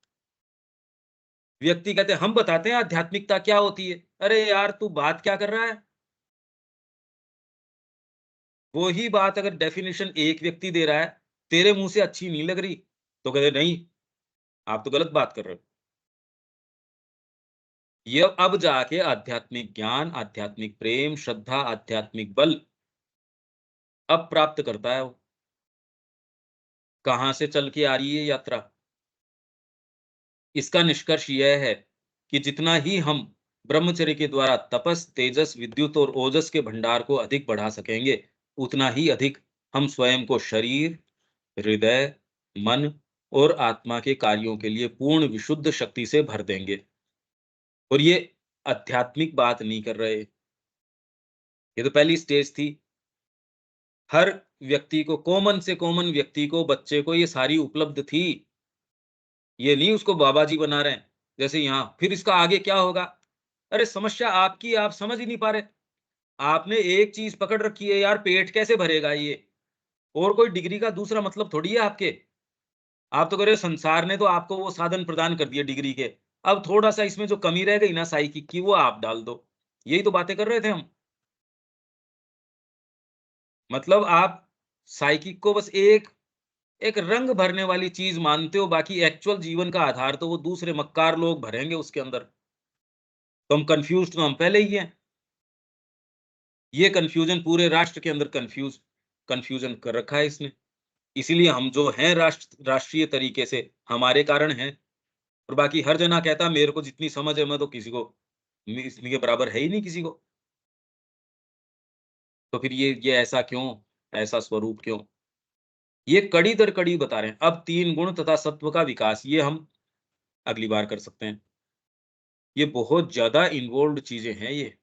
व्यक्ति कहते हैं हम बताते हैं आध्यात्मिकता क्या होती है। अरे यार तू बात क्या कर रहा है? वो ही बात अगर डेफिनेशन एक व्यक्ति दे रहा है, तेरे मुंह से अच्छी नहीं लग रही, तो कहते नहीं, आप तो गलत बात कर रहे हो। ये अब जाके आध्यात्मिक ज्ञान, आध्यात्मिक प्रेम, श्रद्धा, आध्यात्मिक बल अब प्राप्त करता है वो। कहां से चल के आ रही है यात्रा? इसका निष्कर्ष यह है कि जितना ही हम ब्रह्मचर्य के द्वारा तपस, तेजस, विद्युत और ओजस के भंडार को अधिक बढ़ा सकेंगे, उतना ही अधिक हम स्वयं को शरीर, हृदय, मन और आत्मा के कार्यों के लिए पूर्ण विशुद्ध शक्ति से भर देंगे। और ये आध्यात्मिक बात नहीं कर रहे, ये तो पहली स्टेज थी। हर व्यक्ति को, कॉमन से कॉमन व्यक्ति को, बच्चे को ये सारी उपलब्ध थी। ये नहीं उसको बाबा जी बना रहे हैं, जैसे यहाँ। फिर इसका आगे क्या होगा? अरे समस्या आपकी, आप समझ ही नहीं पा रहे। आपने एक चीज पकड़ रखी है यार, पेट कैसे भरेगा ये? और कोई डिग्री का दूसरा मतलब थोड़ी है आपके। आप तो कह रहे हो संसार ने तो आपको वो साधन प्रदान कर दिए डिग्री के। अब थोड़ा-सा इसमें जो कमी रह गई ना साइकिक की, वो आप डाल दो। यही तो बातें कर रहे थे हम। मतलब आप साइकिक को बस एक एक रंग भरने वाली चीज़ मानते हो, बाकी एक्चुअल जीवन का आधार तो वो दूसरे मक्कार लोग भरेंगे उसके अंदर। तो हम कन्फ्यूज़्ड तो हम पहले ही हैं। ये कन्फ्यूज़न पूरे राष्ट्र के अंदर कन्फ्यूज़न कर रखा है इसने। इसीलिए हम जो हैं राष्ट्रीय तरीके से, हमारे कारण हैं। और बाकी हर जना कहता है मेरे को जितनी समझ है मैं तो किसी को इसके बराबर है ही नहीं किसी को। तो फिर ये ऐसा क्यों? ऐसा स्वरूप क्यों? ये कड़ी दर कड़ी बता रहे हैं। अब 3 गुण तथा सत्व का विकास, ये हम अगली बार कर सकते हैं। ये बहुत ज़्यादा इन्वॉल्व्ड चीज़ें हैं ये।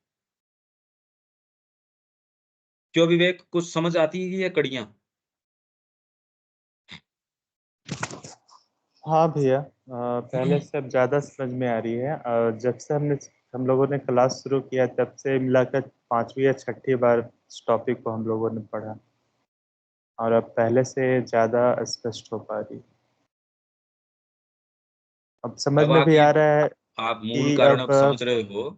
क्यों विवेक, कुछ समझ आती है ये कड़ियाँ? हाँ भैया, पहले से अब ज़्यादा समझ में आ रही है। जब से हम लोगों ने क्लास शुरू किया, तब से मिलाकर 5वीं या 6ठी बार इस टॉपिक को हम लोगों ने पढ़ा, और अब पहले से ज़्यादा स्पष्ट हो पा रही है। अब समझ अब में भी आ रहा है आप मूल कि कारण अब अब समझ रहे हो। ये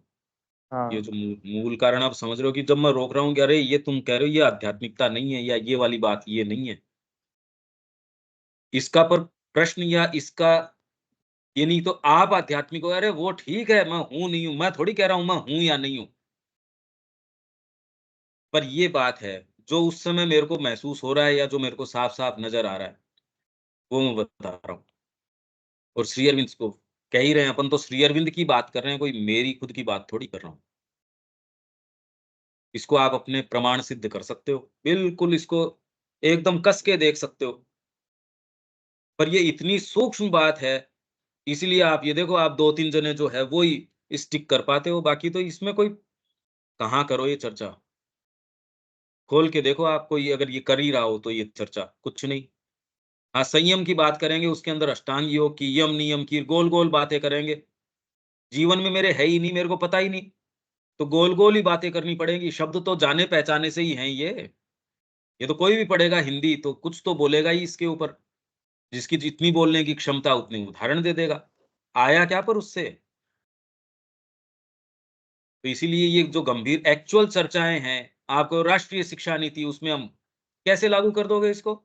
हाँ। जो मूल कारण आप समझ रहे हो कि जब मैं रोक रहा हूँ कि अरे ये तुम कह रहे हो ये आध्यात्मिकता नहीं है, या ये वाली बात ये नहीं है। इसका पर प्रश्न या इसका ये नहीं तो आप आध्यात्मिक हो, अरे वो ठीक है, मैं हूँ नहीं हूँ, मैं थोड़ी कह रहा हूँ मैं हूँ या नहीं हूँ। पर ये बात है, जो उस समय मेरे को महसूस हो रहा है या जो मेरे को साफ-साफ नज़र आ रहा है, वो मैं बता रहा हूँ। और श्री अरविंद को कह ही रहे हैं, अपन तो श्री अरविंद की बात कर रहे हैं, कोई मेरी खुद की बात थोड़ी कर रहा हूँ। इसको आप अपने प्रमाण सिद्ध कर सकते हो। बिल्कुल इसको एकदम कस के देख सकते हो। पर ये इतनी सूक्ष्म बात है, इसीलिए आप ये देखो आप 2-3 जने जो है वो ही स्टिक कर पाते हो, बाकी तो इसमें कोई कहाँ करो ये चर्चा। खोल के देखो आप कोई अगर ये कर ही रहा हो तो ये चर्चा, कुछ नहीं। हाँ, संयम की बात करेंगे, उसके अंदर अष्टांग योग की, यम नियम की गोल-गोल बातें करेंगे। जीवन में मेरे है ही नहीं, मेरे को पता ही नहीं, तो गोल-गोल ही बातें करनी पड़ेंगी। शब्द तो जाने-पहचाने से ही हैं ये। ये तो कोई भी पढ़ेगा हिंदी तो कुछ तो बोलेगा ही इसके ऊपर। जिसकी जितनी बोलने की क्षमता उतनी उदाहरण दे देगा। आया क्या पर उससे? तो इसीलिए ये जो गंभीर एक्चुअल चर्चाएँ हैं, आपको राष्ट्रीय शिक्षा नीति उसमें हम कैसे लागू कर दोगे इसको?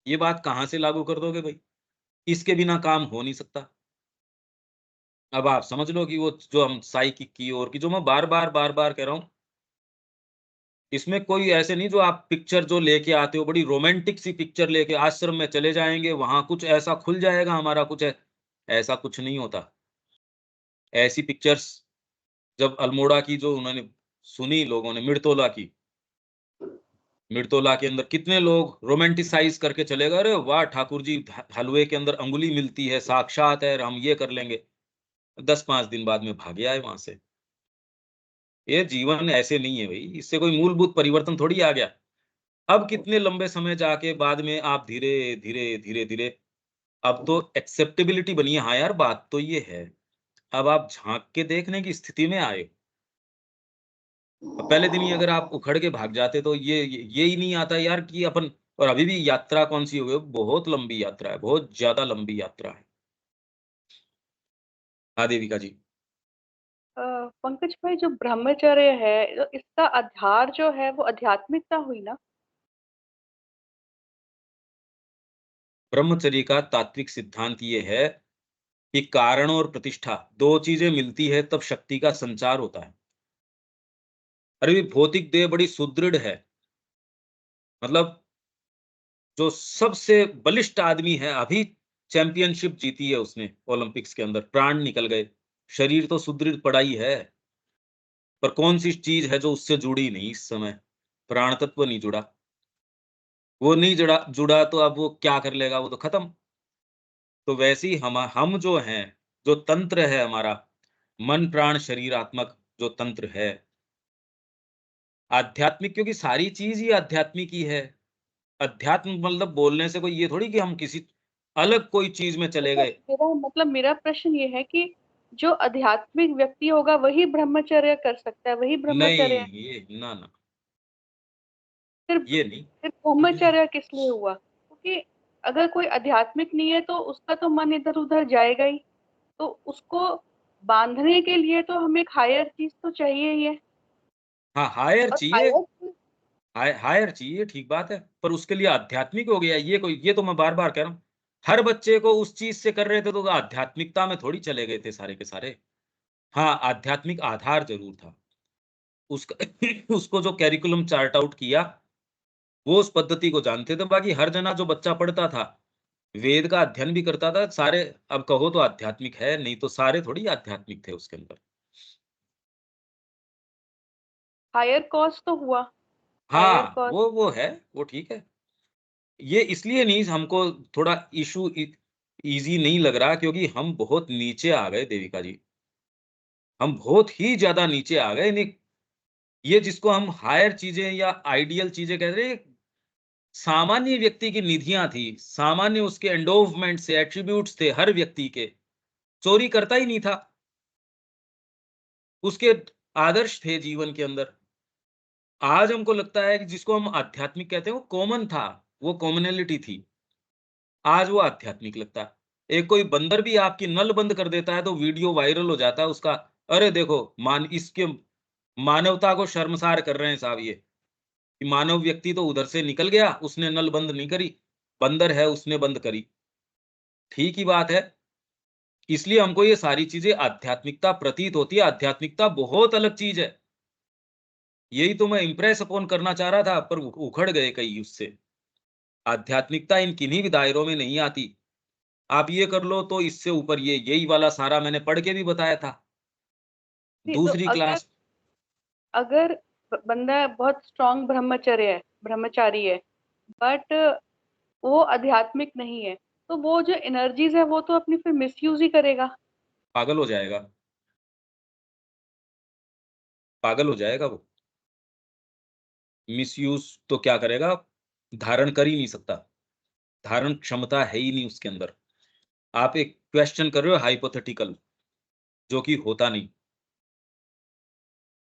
ये बात कहाँ से लागू कर दोगे भई? इसके बिना काम हो नहीं सकता। अब आप समझ लो कि वो जो हम साइकिक की ओर की जो मैं बार-बार, बार-बार कह रहा हूँ, इसमें कोई ऐसे नहीं जो आप पिक्चर जो लेके आते हो, बड़ी रोमांटिक सी पिक्चर लेके आश्रम में चले जाएँगे, वहाँ कुछ ऐसा खुल जाएगा हमारा कुछ ऐसा कुछ नहीं होता। ऐसी पिक्चर्स जब अल्मोड़ा की जो उन्होंने सुनी लोगों ने मिर्तोला के अंदर कितने लोग रोमांटिसाइज़ करके चले गए, अरे वाह! ठाकुर जी हलवे के अंदर अंगुली मिलती है, साक्षात है, हम ये कर लेंगे। 10-5 दिन बाद में भागे आए वहाँ से। ये जीवन ऐसे नहीं है भई, इससे कोई मूलभूत परिवर्तन थोड़ी आ गया। अब कितने लंबे समय जाके बाद में आप धीरे, धीरे, धीरे-धीरे अब तो एक्सेप्टेबिलिटी बनी है, हाँ यार बात तो ये है। अब आप झाँक के देखने की स्थिति में आए। पहले दिन ही अगर आप उखड़ के भाग जाते तो ये ही नहीं आता यार कि अपन और अभी भी यात्रा कौन-सी हो गई, बहुत लंबी यात्रा है, बहुत ज़्यादा लंबी यात्रा है। हाँ, देविका जी। पंकज भाई, जो ब्रह्मचर्य है इसका आधार जो है वो आध्यात्मिकता हुई ना? ब्रह्मचर्य का तात्विक सिद्धांत ये है कि कारण और प्रतिष्ठा 2 चीज़ें मिलती है तब शक्ति का संचार होता है। अरे ये भौतिक देह बड़ी सुदृढ़ है, मतलब जो सबसे बलिष्ठ आदमी है, अभी चैंपियनशिप जीती है उसने ओलंपिक्स के अंदर, प्राण निकल गए। शरीर तो सुदृढ़ पड़ा ही है, पर कौन-सी चीज़ है जो उससे जुड़ी नहीं इस समय? प्राण तत्व नहीं जुड़ा। वो नहीं जुड़ा जुड़ा तो अब वो क्या कर लेगा? वो तो खत्म। तो वैसे ही हम जो हैं, जो तंत्र है हमारा, मन, प्राण, शरीर, आत्मक जो तंत्र है, आध्यात्मिक क्योंकि सारी चीज़ ही आध्यात्मिक ही है। अध्यात्म मतलब बोलने से कोई ये थोड़ी कि हम किसी अलग कोई चीज़ में चले मतलब गए। मेरा प्रश्न ये है कि जो आध्यात्मिक व्यक्ति होगा वही ब्रह्मचर्य कर सकता है, वही ब्रह्मचर्य। नहीं, ये ना, ना, फिर ये नहीं। फिर ब्रह्मचर्य किस लिए हुआ? क्योंकि अगर कोई आध्यात्मिक नहीं है तो उसका तो मन इधर उधर जाएगा ही। तो उसको बांधने के लिए तो हमें एक हायर चीज तो चाहिए ही है। हाँ, हायर और चाहिए, हायर चीज हायर चाहिए, ठीक बात है, पर उसके लिए आध्यात्मिक हो गया, ये तो मैं बार-बार कह रहा हूँ। हर बच्चे को उस चीज़ से कर रहे थे तो आध्यात्मिकता में थोड़ी चले गए थे सारे के सारे। हाँ, आध्यात्मिक आधार ज़रूर था। उसका उसको जो करिकुलम चार्ट आउट किया, वो उस पद्धति को जानते थे, बाकी हर जना जो बच्चा पढ़ता था, वेद का अध्ययन भी करता था, सारे अब कहो तो आध्यात्मिक है, नहीं तो सारे थोड़ी आध्यात्मिक थे उसके अंदर। हायर कॉज तो हुआ। हायर हाँ, कॉज। वो है, वो ठीक है। ये इसलिए नहीं हमको थोड़ा इश्यू ईज़ी नहीं लग रहा क्योंकि हम बहुत नीचे आ गए देविका जी। हम बहुत ही ज़्यादा नीचे आ गए नहीं ये जिसको हम हायर चीज़ें या आइडियल चीज़ें कह रहे हैं, सामान्य व्यक्ति की निधियाँ थी, सामान्य उसके एंडोवमेंट्स थे, एट्रिब्यूट्स थे हर व्यक्ति के, चोरी करता ही नहीं था। उसके आदर्श थे जीवन के अंदर। आज हमको लगता है कि जिसको हम आध्यात्मिक कहते हैं वो कॉमन था, वो कॉमनैलिटी थी। आज वो आध्यात्मिक लगता है। एक कोई बंदर भी आपकी नल बंद कर देता है तो वीडियो वायरल हो जाता है उसका, अरे देखो इसके मानवता को शर्मसार कर रहे हैं साहब ये, कि मानव व्यक्ति तो उधर से निकल गया, उसने नल बंद नहीं करी, बंदर है उसने बंद करी। ठीक ही बात है। इसलिए हमको ये सारी चीज़ें आध्यात्मिकता प्रतीत होती है, आध्यात्मिकता बहुत अलग चीज़ है। यही तो मैं इम्प्रेस अपॉन करना चाह रहा था, पर उखड़ गए कई उससे। आध्यात्मिकता इन किन्हीं भी दायरों में नहीं आती। आप ये कर लो तो इससे ऊपर ये, यही वाला सारा मैंने पढ़ के भी बताया था नहीं, तो दूसरी क्लास। अगर बंदा बहुत स्ट्रांग ब्रह्मचारी है, बट वो आध्यात्मिक नहीं है, तो वो जो एनर्जीज है वो तो अपनी फिर मिसयूज ही करेगा। पागल हो जाएगा, पागल हो जाएगा वो। मिसयूज तो क्या करेगा, धारण कर ही नहीं सकता, धारण क्षमता है ही नहीं उसके अंदर। आप एक क्वेश्चन कर रहे हो हाइपोथेटिकल, जो कि होता नहीं।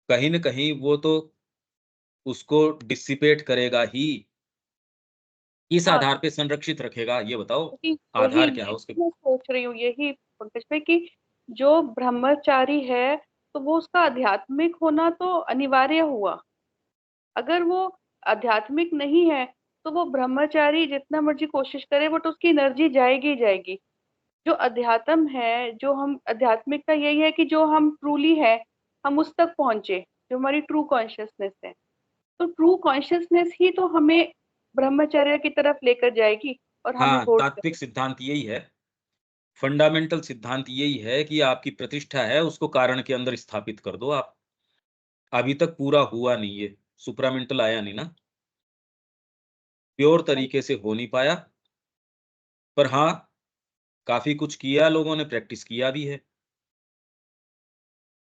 कहीं न कहीं वो तो उसको डिसिपेट करेगा ही। किस हाँ, आधार पे संरक्षित रखेगा, ये बताओ? क्योंकि आधार क्या है यही उसके? मैं सोच रही हूँ, यही पंकज भाई, कि जो ब्रह्मचारी है तो वो उसका आध्यात्मिक होना तो अनिवार्य हुआ। अगर वो आध्यात्मिक नहीं है तो वो ब्रह्मचारी जितना मर्जी कोशिश करे, बट उसकी एनर्जी जाएगी ही जाएगी। जो अध्यात्म है, जो हम आध्यात्मिकता यही है कि जो हम ट्रूली है, हम उस तक पहुंचे, जो हमारी ट्रू कॉन्शियसनेस है। तो ट्रू कॉन्शियसनेस ही तो हमें ब्रह्मचर्य की तरफ लेकर जाएगी और हमें हाँ, होल्ड तात्विक करेगी। सिद्धांत यही है, फंडामेंटल सिद्धांत यही है कि आपकी प्रतिष्ठा है, उसको कारण के अंदर स्थापित कर दो आप। अभी तक पूरा हुआ नहीं है, सुप्रामेंटल आया नहीं ना, प्योर तरीके से हो नहीं पाया। पर हाँ, काफ़ी कुछ किया लोगों ने, प्रैक्टिस किया भी है,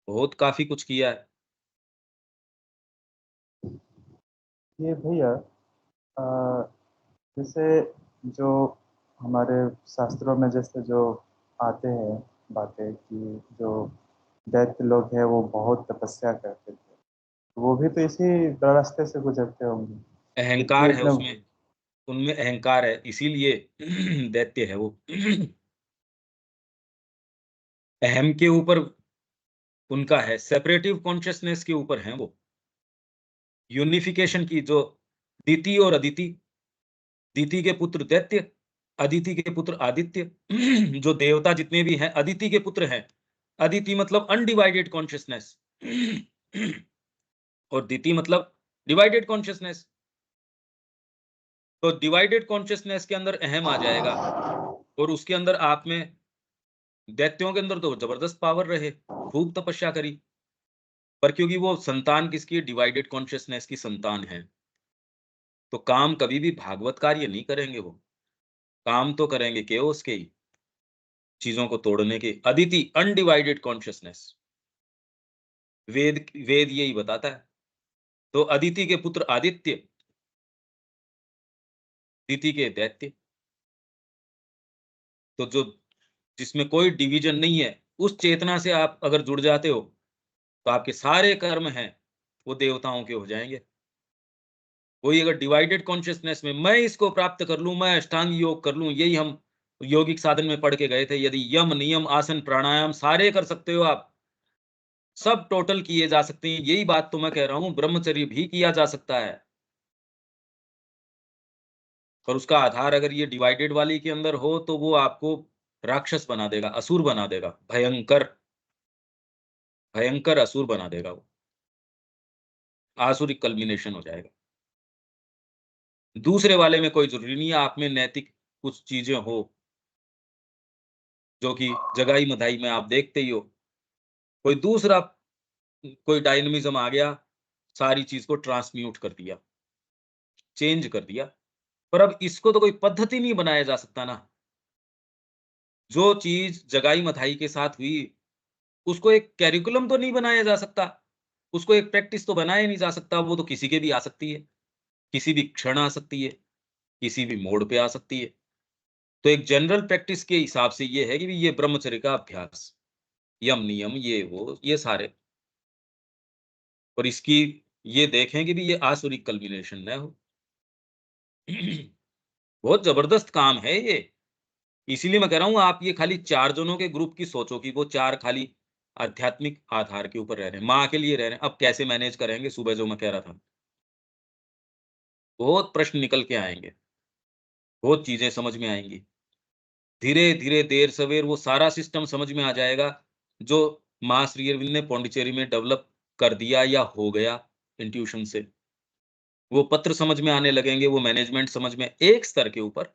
बहुत काफ़ी कुछ किया है। ये भैया अ, जैसे जो हमारे शास्त्रों में जैसे जो आते हैं बातें कि जो दैत्य लोग हैं वो बहुत तपस्या करते थे, वो भी तो इसी रास्ते से गुजरते होंगे, अहंकार क्योंकि है एकदम। उसमें, उनमें अहंकार है, इसीलिए दैत्य है वो। अहम के ऊपर उनका है, सेपरेटिव कॉन्शियसनेस के ऊपर हैं वो। यूनिफिकेशन की जो दिति और अदिति, दिति के पुत्र दैत्य, अदिति के पुत्र आदित्य। जो देवता जितने भी हैं अदिति के पुत्र हैं। अदिति मतलब अनडिवाइडेड कॉन्शियसनेस, और दिति मतलब डिवाइडेड कॉन्शियसनेस। तो डिवाइडेड कॉन्शियसनेस के अंदर अहम आ जाएगा, और उसके अंदर आप में, दैत्यों के अंदर तो जबरदस्त पावर रहे, खूब तपस्या करी। पर क्योंकि वो संतान किसकी है, डिवाइडेड कॉन्शियसनेस की संतान है, तो काम कभी भी भागवत कार्य नहीं करेंगे वो। काम तो करेंगे केओस के ही, चीजों को तोड़ने के। अदिति अनडिवाइडेड कॉन्शियसनेस, वेद वेद यही बताता है। तो अदिति के पुत्र आदित्य, दिति के दैत्य। तो जो, जिसमें कोई डिवीजन नहीं है, उस चेतना से आप अगर जुड़ जाते हो, तो आपके सारे कर्म हैं वो देवताओं के हो जाएंगे। वही अगर डिवाइडेड कॉन्शियसनेस में मैं इसको प्राप्त कर लूं, मैं अष्टांग योग कर लूं, यही हम यौगिक साधन में पढ़ के गए थे, यदि यम नियम आसन प्राणायाम सारे कर सकते हो आप, सब टोटल किए जा सकते हैं। यही बात तो मैं कह रहा हूं, ब्रह्मचर्य भी किया जा सकता है। पर उसका आधार अगर ये डिवाइडेड वाली के अंदर हो, तो वो आपको राक्षस बना देगा, असुर बना देगा, भयंकर भयंकर असुर बना देगा वो, आसुरिक कल्मिनेशन हो जाएगा। दूसरे वाले में कोई जरूरी नहीं है आप में नैतिक कुछ चीजें हो, जो कि जगाई मधाई में आप देखते ही हो। कोई दूसरा, कोई डायनामिज्म आ गया, सारी चीज को ट्रांसम्यूट कर दिया, चेंज कर दिया। पर अब इसको तो कोई पद्धति नहीं बनाया जा सकता ना। जो चीज जगाई मधाई के साथ हुई, उसको एक कैरिकुलम तो नहीं बनाया जा सकता, उसको एक प्रैक्टिस तो बनाया नहीं जा सकता। वो तो किसी के भी आ सकती है, किसी भी क्षण आ सकती है, किसी भी मोड़ पे आ सकती है। तो एक जनरल प्रैक्टिस के हिसाब से ये है कि भी ये ब्रह्मचर्य का अभ्यास, यम नियम ये वो ये सारे, और इसकी ये देखें कि भी ये आसुरिक कल्मिनेशन न हो। बहुत जबरदस्त काम है ये। इसीलिए मैं कह रहा हूँ, आप ये खाली 4 जनों के ग्रुप की सोचो कि वो 4 खाली आध्यात्मिक आधार के ऊपर रह रहे हैं, माँ के लिए रह रहे हैं। अब कैसे मैनेज करेंगे, सुबह जो मैं कह रहा था, बहुत प्रश्न निकल के आएँगे, बहुत चीज़ें समझ में आएँगी। धीरे-धीरे, देर-सवेर वो सारा सिस्टम समझ में आ जाएगा, जो माँ श्री अरविंद ने पौंडीचेरी में डेवलप कर दिया या हो गया, इंट्यूशन से, वो पत्र समझ में आने लगेंगे, वो मैनेजमेंट समझ में, एक स्तर के ऊपर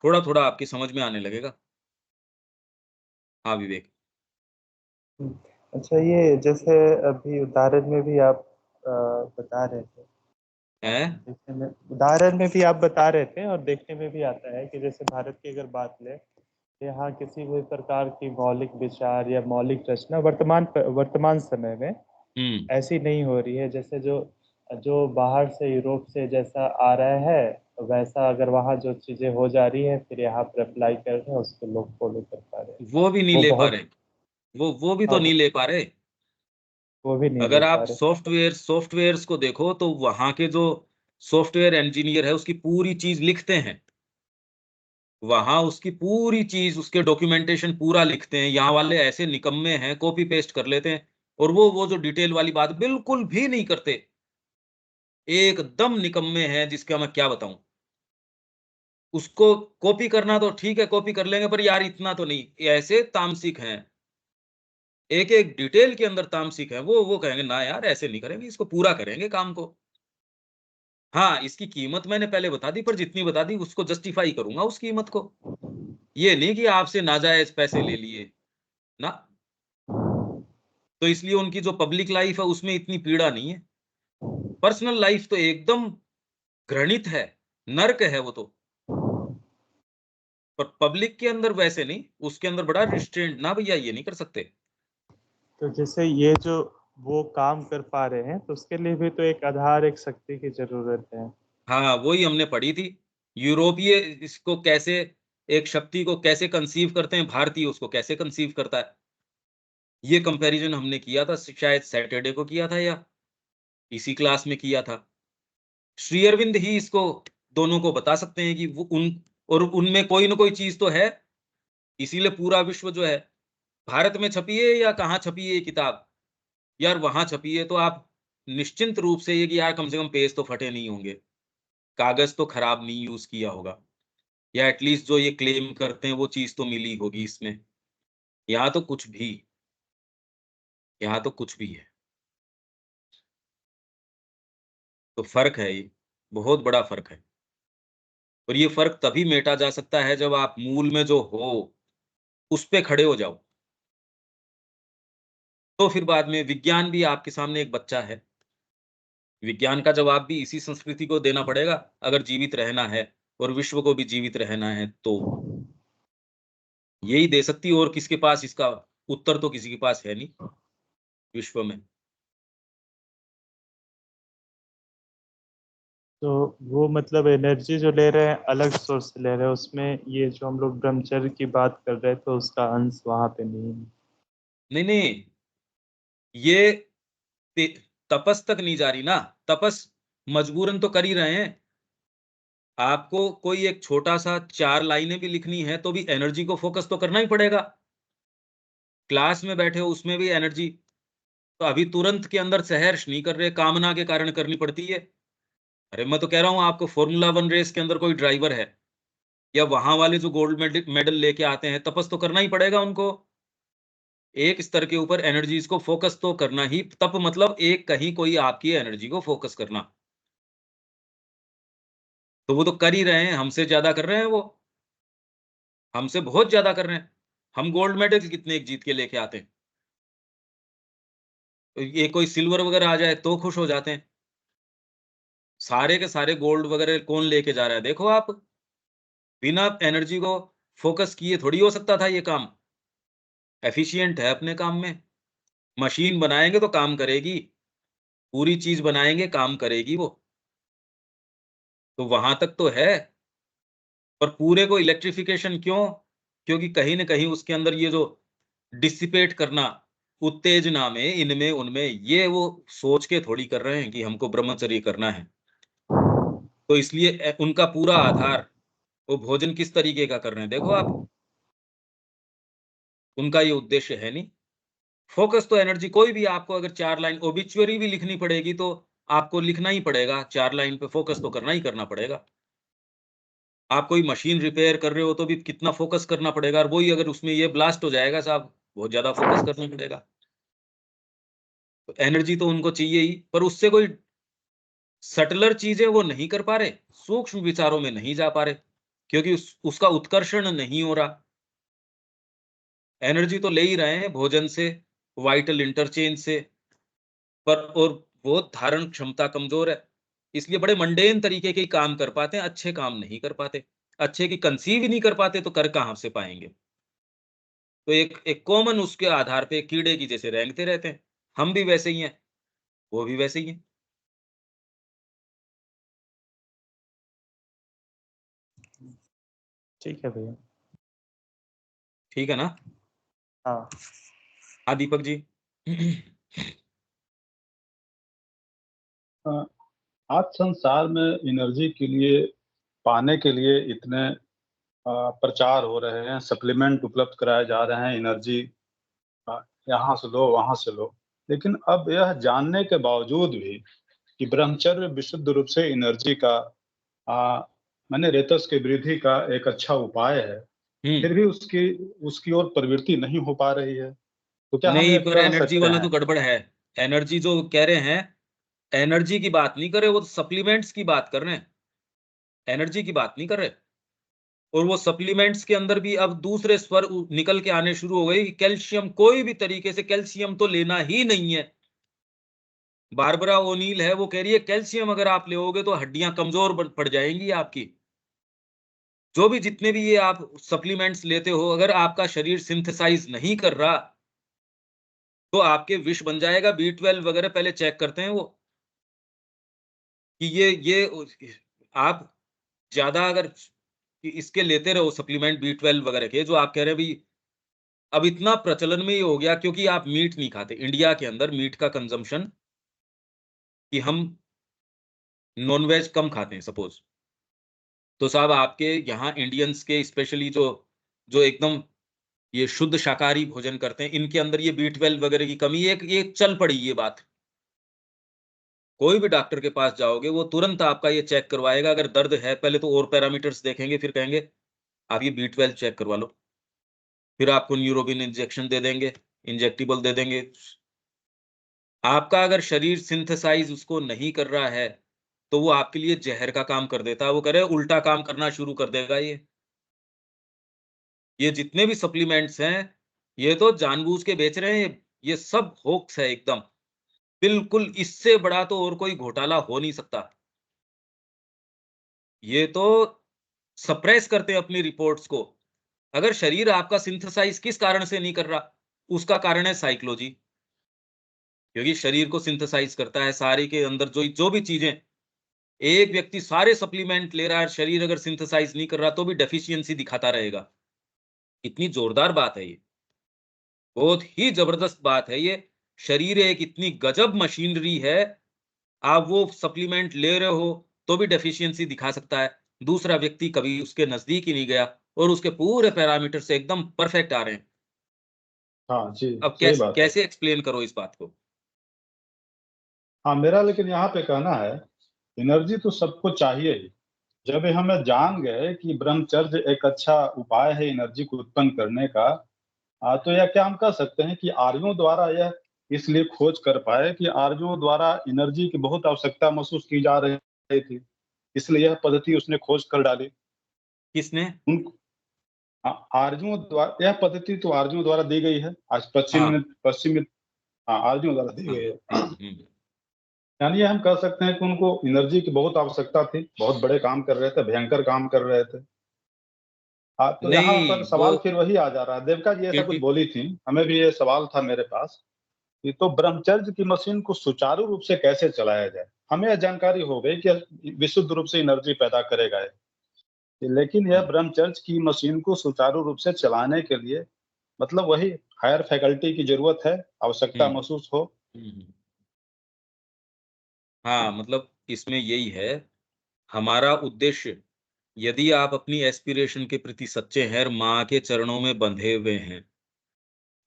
थोड़ा थोड़ा आपकी समझ में आने लगेगा। हाँ विवेक। अच्छा, ये जैसे अभी उदाहरण में भी आप बता रहे थे, है देखने में उदाहरण में भी आप बता रहे थे और देखने में भी आता है कि जैसे भारत की अगर बात लें, यहाँ किसी भी प्रकार की मौलिक विचार या मौलिक रचना वर्तमान समय में हम्म। ऐसी नहीं हो रही है। जैसे जो जो बाहर से यूरोप से जैसा आ रहा है, वैसा अगर वहाँ जो चीजें हो जा रही है फिर यहाँ पर अप्लाई कर रहे हैं, उसको लोग फॉलो कर पा रहे हैं। वो भी नहीं वो ले पा बहुत रहे, वो भी हाँ, तो नहीं ले पा रहे। वो भी नहीं ले अगर पा आप रहे। सॉफ्टवेयर्स को देखो तो वहां के जो सॉफ्टवेयर इंजीनियर है उसकी पूरी चीज लिखते हैं, वहां उसकी पूरी चीज, उसके डॉक्यूमेंटेशन पूरा लिखते हैं। यहाँ वाले ऐसे निकम्मे हैं, कॉपी पेस्ट कर लेते हैं, और वो जो डिटेल वाली बात बिल्कुल भी नहीं करते, एकदम निकम्मे हैं जिसका मैं क्या बताऊं। उसको कॉपी करना तो ठीक है, कॉपी कर लेंगे, पर यार इतना तो नहीं, ये ऐसे तामसिक हैं, एक एक डिटेल के अंदर तामसिक है। वो कहेंगे ना यार ऐसे नहीं करेंगे, इसको पूरा करेंगे काम को। हाँ, इसकी कीमत मैंने पहले बता दी, पर जितनी बता दी उसको जस्टिफाई करूंगा उस कीमत को। ये नहीं कि आपसे नाजायज पैसे ले लिए ना। तो इसलिए उनकी जो पब्लिक लाइफ है उसमें इतनी पीड़ा नहीं है। पर्सनल लाइफ तो एकदम घृणित है, नर्क है वो तो। पर पब्लिक के अंदर वैसे नहीं, उसके अंदर बड़ा रिस्ट्रेंट, ना भैया ये नहीं कर सकते। तो जैसे ये जो वो काम कर पा रहे हैं, तो उसके लिए भी तो एक आधार, एक शक्ति की जरूरत है। हाँ, वही हमने पढ़ी थी। यूरोपीय इसको कैसे, एक शक्ति को कैसे कंसीव करते हैं, भारतीय उसको कैसे कंसीव करता है। ये कंपैरिजन हमने किया था, शायद सैटरडे को किया था या इसी क्लास में किया था। श्री अरविंद ही इसको दोनों को बता सकते हैं कि वो उन, और उनमें कोई ना कोई चीज तो है। इसीलिए पूरा विश्व जो है, भारत में छपी है या कहाँ छपी है ये किताब, यार वहां छपी है तो आप निश्चिंत रूप से ये कि यार कम से कम पेज तो फटे नहीं होंगे, कागज तो खराब नहीं यूज किया होगा, या एटलीस्ट जो ये क्लेम करते हैं वो चीज तो मिली होगी इसमें। यहाँ तो कुछ भी, यहाँ तो कुछ भी है। तो फर्क है, ये बहुत बड़ा फर्क है। और ये फर्क तभी मेटा जा सकता है जब आप मूल में जो हो उस पे खड़े हो जाओ। तो फिर बाद में विज्ञान भी आपके सामने एक बच्चा है, विज्ञान का जवाब भी इसी संस्कृति को देना पड़ेगा अगर जीवित रहना है, और विश्व को भी जीवित रहना है तो यही दे सकती है। और किसके पास इसका उत्तर, तो किसी के पास है नहीं विश्व में। तो वो मतलब एनर्जी जो ले रहे हैं अलग सोर्स से ले रहे हैं, उसमें ये जो हम लोग ब्रह्मचर्य की बात कर रहे थे तो उसका अंश वहां पे नहीं है। नहीं नहीं, ये तपस तक नहीं जा रही ना। तपस मजबूरन तो कर ही रहे हैं। आपको कोई एक छोटा सा 4 लाइनें भी लिखनी है तो भी एनर्जी को फोकस तो करना ही पड़ेगा। क्लास में बैठे हो उसमें भी एनर्जी, तो अभी तुरंत के अंदर सहर्ष नहीं कर रहे, कामना के कारण करनी पड़ती है। अरे मैं तो कह रहा हूं, आपको फॉर्मूला 1 रेस के अंदर कोई ड्राइवर है, या वहां वाले जो गोल्ड मेडल लेके आते हैं, तपस तो करना ही पड़ेगा उनको। एक स्तर के ऊपर एनर्जीज को फोकस तो करना ही, तप मतलब एक कहीं कोई आपकी एनर्जी को फोकस करना। तो वो तो कर ही रहे हैं, हमसे ज्यादा कर रहे हैं वो, हमसे बहुत ज्यादा कर रहे हैं। हम गोल्ड मेडल कितने जीत के लेके आते हैं, तो ये कोई सिल्वर वगैरह आ जाए तो खुश हो जाते हैं। सारे के सारे गोल्ड वगैरह कौन लेके जा रहा है, देखो आप। बिना एनर्जी को फोकस किए थोड़ी हो सकता था ये काम। एफिशिएंट है अपने काम में, मशीन बनाएंगे तो काम करेगी, पूरी चीज बनाएंगे काम करेगी वो। तो वहां तक तो है। पर पूरे को इलेक्ट्रिफिकेशन क्यों? क्योंकि कहीं ना कहीं उसके अंदर ये जो डिसिपेट करना, उत्तेजना में, इनमें उनमें, ये वो सोच के थोड़ी कर रहे हैं कि हमको ब्रह्मचर्य करना है। तो इसलिए उनका पूरा आधार, वो भोजन किस तरीके का कर रहे हैं देखो आप। उनका ये उद्देश्य है नहीं। फोकस तो एनर्जी, कोई भी आपको अगर 4 लाइन ओबिचुअरी भी लिखनी पड़ेगी तो आपको लिखना ही पड़ेगा, 4 लाइन पे फोकस तो करना ही करना पड़ेगा। आप कोई मशीन रिपेयर कर रहे हो तो भी कितना फोकस करना पड़ेगा, और वही अगर उसमें ये ब्लास्ट हो जाएगा साहब, बहुत ज्यादा फोकस करना पड़ेगा। तो एनर्जी तो उनको चाहिए ही, पर उससे कोई सटलर चीजें वो नहीं कर पा रहे, सूक्ष्म विचारों में नहीं जा पा रहे, क्योंकि उसका उत्कर्षण नहीं हो रहा। एनर्जी तो ले ही रहे हैं भोजन से, वाइटल इंटरचेंज से, पर और वो धारण क्षमता कमजोर है, इसलिए बड़े मंडेन तरीके के ही काम कर पाते हैं, अच्छे काम नहीं कर पाते। अच्छे की कंसीव ही नहीं कर पाते तो कर कहां से पाएंगे। तो एक एक कॉमन उसके आधार पे कीड़े की जैसे रेंगते रहते हैं। हम भी वैसे ही हैं, वो भी वैसे ही हैं। ठीक है भैया। ठीक है ना? हाँ। हाँ दीपक जी। अ, आज संसार में एनर्जी के लिए पाने के लिए इतने प्रचार हो रहे हैं, सप्लीमेंट उपलब्ध कराए जा रहे हैं, एनर्जी यहाँ से लो वहां से लो। लेकिन अब यह जानने के बावजूद भी कि ब्रह्मचर्य विशुद्ध रूप से एनर्जी का माने रेतस की वृद्धि का एक अच्छा उपाय है, फिर भी उसकी उसकी ओर प्रवृत्ति नहीं हो पा रही है, तो क्या हम नहीं, ये पर कह एनर्जी सकते वाला तो हैं? गड़बड़ है। एनर्जी जो कह रहे हैं, एनर्जी की बात नहीं कर रहे, वो तो सप्लीमेंट्स की बात कर रहे हैं, एनर्जी की बात नहीं कर रहे। और वो सप्लीमेंट्स के अंदर भी अब दूसरे स्वर निकल के आने शुरू हो गए कि कैल्शियम, कोई भी तरीके से कैल्शियम तो लेना ही नहीं है। बारबरा ओनील है, वो कह रही है कैल्शियम अगर आप लोगे तो हड्डियां कमजोर पड़ जाएंगी आपकी। जो भी जितने भी ये आप सप्लीमेंट्स लेते हो, अगर आपका शरीर सिंथेसाइज नहीं कर रहा तो आपके विष बन जाएगा। B12 वगैरह पहले चेक करते हैं वो, कि ये आप ज्यादा अगर इसके लेते रहो सप्लीमेंट B12 वगैरह के, जो आप कह रहे हैं भाई, अब इतना प्रचलन में ही हो गया क्योंकि आप मीट नहीं खाते। इंडिया के अंदर मीट का कंजम्पशन, कि हम नॉनवेज कम खाते हैं सपोज, तो साहब आपके यहाँ इंडियंस के स्पेशली जो जो एकदम ये शुद्ध शाकाहारी भोजन करते हैं, इनके अंदर ये B12 वगैरह की कमी ये चल पड़ी ये बात। कोई भी डॉक्टर के पास जाओगे वो तुरंत आपका ये चेक करवाएगा, अगर दर्द है पहले तो और पैरामीटर्स देखेंगे, फिर कहेंगे आप ये B12 चेक करवा लो, फिर आपको न्यूरोबिन इंजेक्शन दे देंगे, इंजेक्टेबल दे देंगे। आपका अगर शरीर सिंथेसाइज उसको नहीं कर रहा है तो वो आपके लिए जहर का काम कर देता है, वो करे उल्टा काम करना शुरू कर देगा। ये जितने भी सप्लीमेंट्स हैं, ये तो जानबूझ के बेच रहे हैं, ये सब होक्स है एकदम। बिल्कुल इससे बड़ा तो और कोई घोटाला हो नहीं सकता। ये तो सप्रेस करते हैं अपनी रिपोर्ट्स को। अगर शरीर आपका सिंथेसाइज किस कारण से नहीं कर रहा, उसका कारण है साइकोलॉजी, क्योंकि शरीर को सिंथेसाइज करता है सारे के अंदर जो जो भी चीजें। एक व्यक्ति सारे सप्लीमेंट ले रहा है, शरीर अगर सिंथेसाइज नहीं कर रहा तो भी डेफिशिएंसी दिखाता रहेगा। इतनी जोरदार बात है ये, बहुत ही जबरदस्त बात है ये। शरीर एक इतनी गजब मशीनरी है, आप वो सप्लीमेंट ले रहे हो तो भी डेफिशिएंसी दिखा सकता है। दूसरा व्यक्ति कभी उसके नजदीक ही नहीं गया और उसके पूरे पैरामीटर से एकदम परफेक्ट आ रहे हैं। हाँ जी, अब सही बात है। कैसे एक्सप्लेन करो इस बात को? हाँ, मेरा लेकिन यहाँ पे कहना है, एनर्जी तो सबको चाहिए ही। जब ये हमें जान गए कि ब्रह्मचर्य एक अच्छा उपाय है एनर्जी को उत्पन्न करने का, तो यह क्या हम कह सकते हैं कि आर्यों द्वारा यह इसलिए खोज कर पाए कि आर्यों द्वारा एनर्जी की बहुत आवश्यकता महसूस की जा रही थी, इसलिए यह पद्धति उसने खोज कर डाली। किसने? उन आर्यों द्वारा यह पद्धति तो आर्यों द्वारा दी गई है। आज हाँ पश्चिम में आर्यों द्वारा दी हाँ। गई है। हम्म। यानी हम कह सकते हैं कि उनको एनर्जी की बहुत आवश्यकता थी, बहुत बड़े काम कर रहे थे, भयंकर काम कर रहे थे। हाँ, तो यहाँ पर नहीं वो सवाल फिर वही आ जा रहा है। देविका जी ऐसा कुछ क्योंकि बोली थी, हमें भी ये सवाल था मेरे पास कि तो ब्रह्मचर्य की मशीन को सुचारू रूप से कैसे चलाया जाए? हमें यह जानकारी हो गई कि विशुद्ध रूप से एनर्जी पैदा करेगा ये, लेकिन यह ब्रह्मचर्य की मशीन को सुचारू रूप से चलाने के लिए मतलब वही हायर फैकल्टी की जरूरत है, आवश्यकता हम्म, महसूस हो। हम्म। हाँ मतलब इसमें यही है हमारा उद्देश्य। यदि आप अपनी एस्पिरेशन के प्रति सच्चे हैं और माँ के चरणों में बंधे हुए हैं,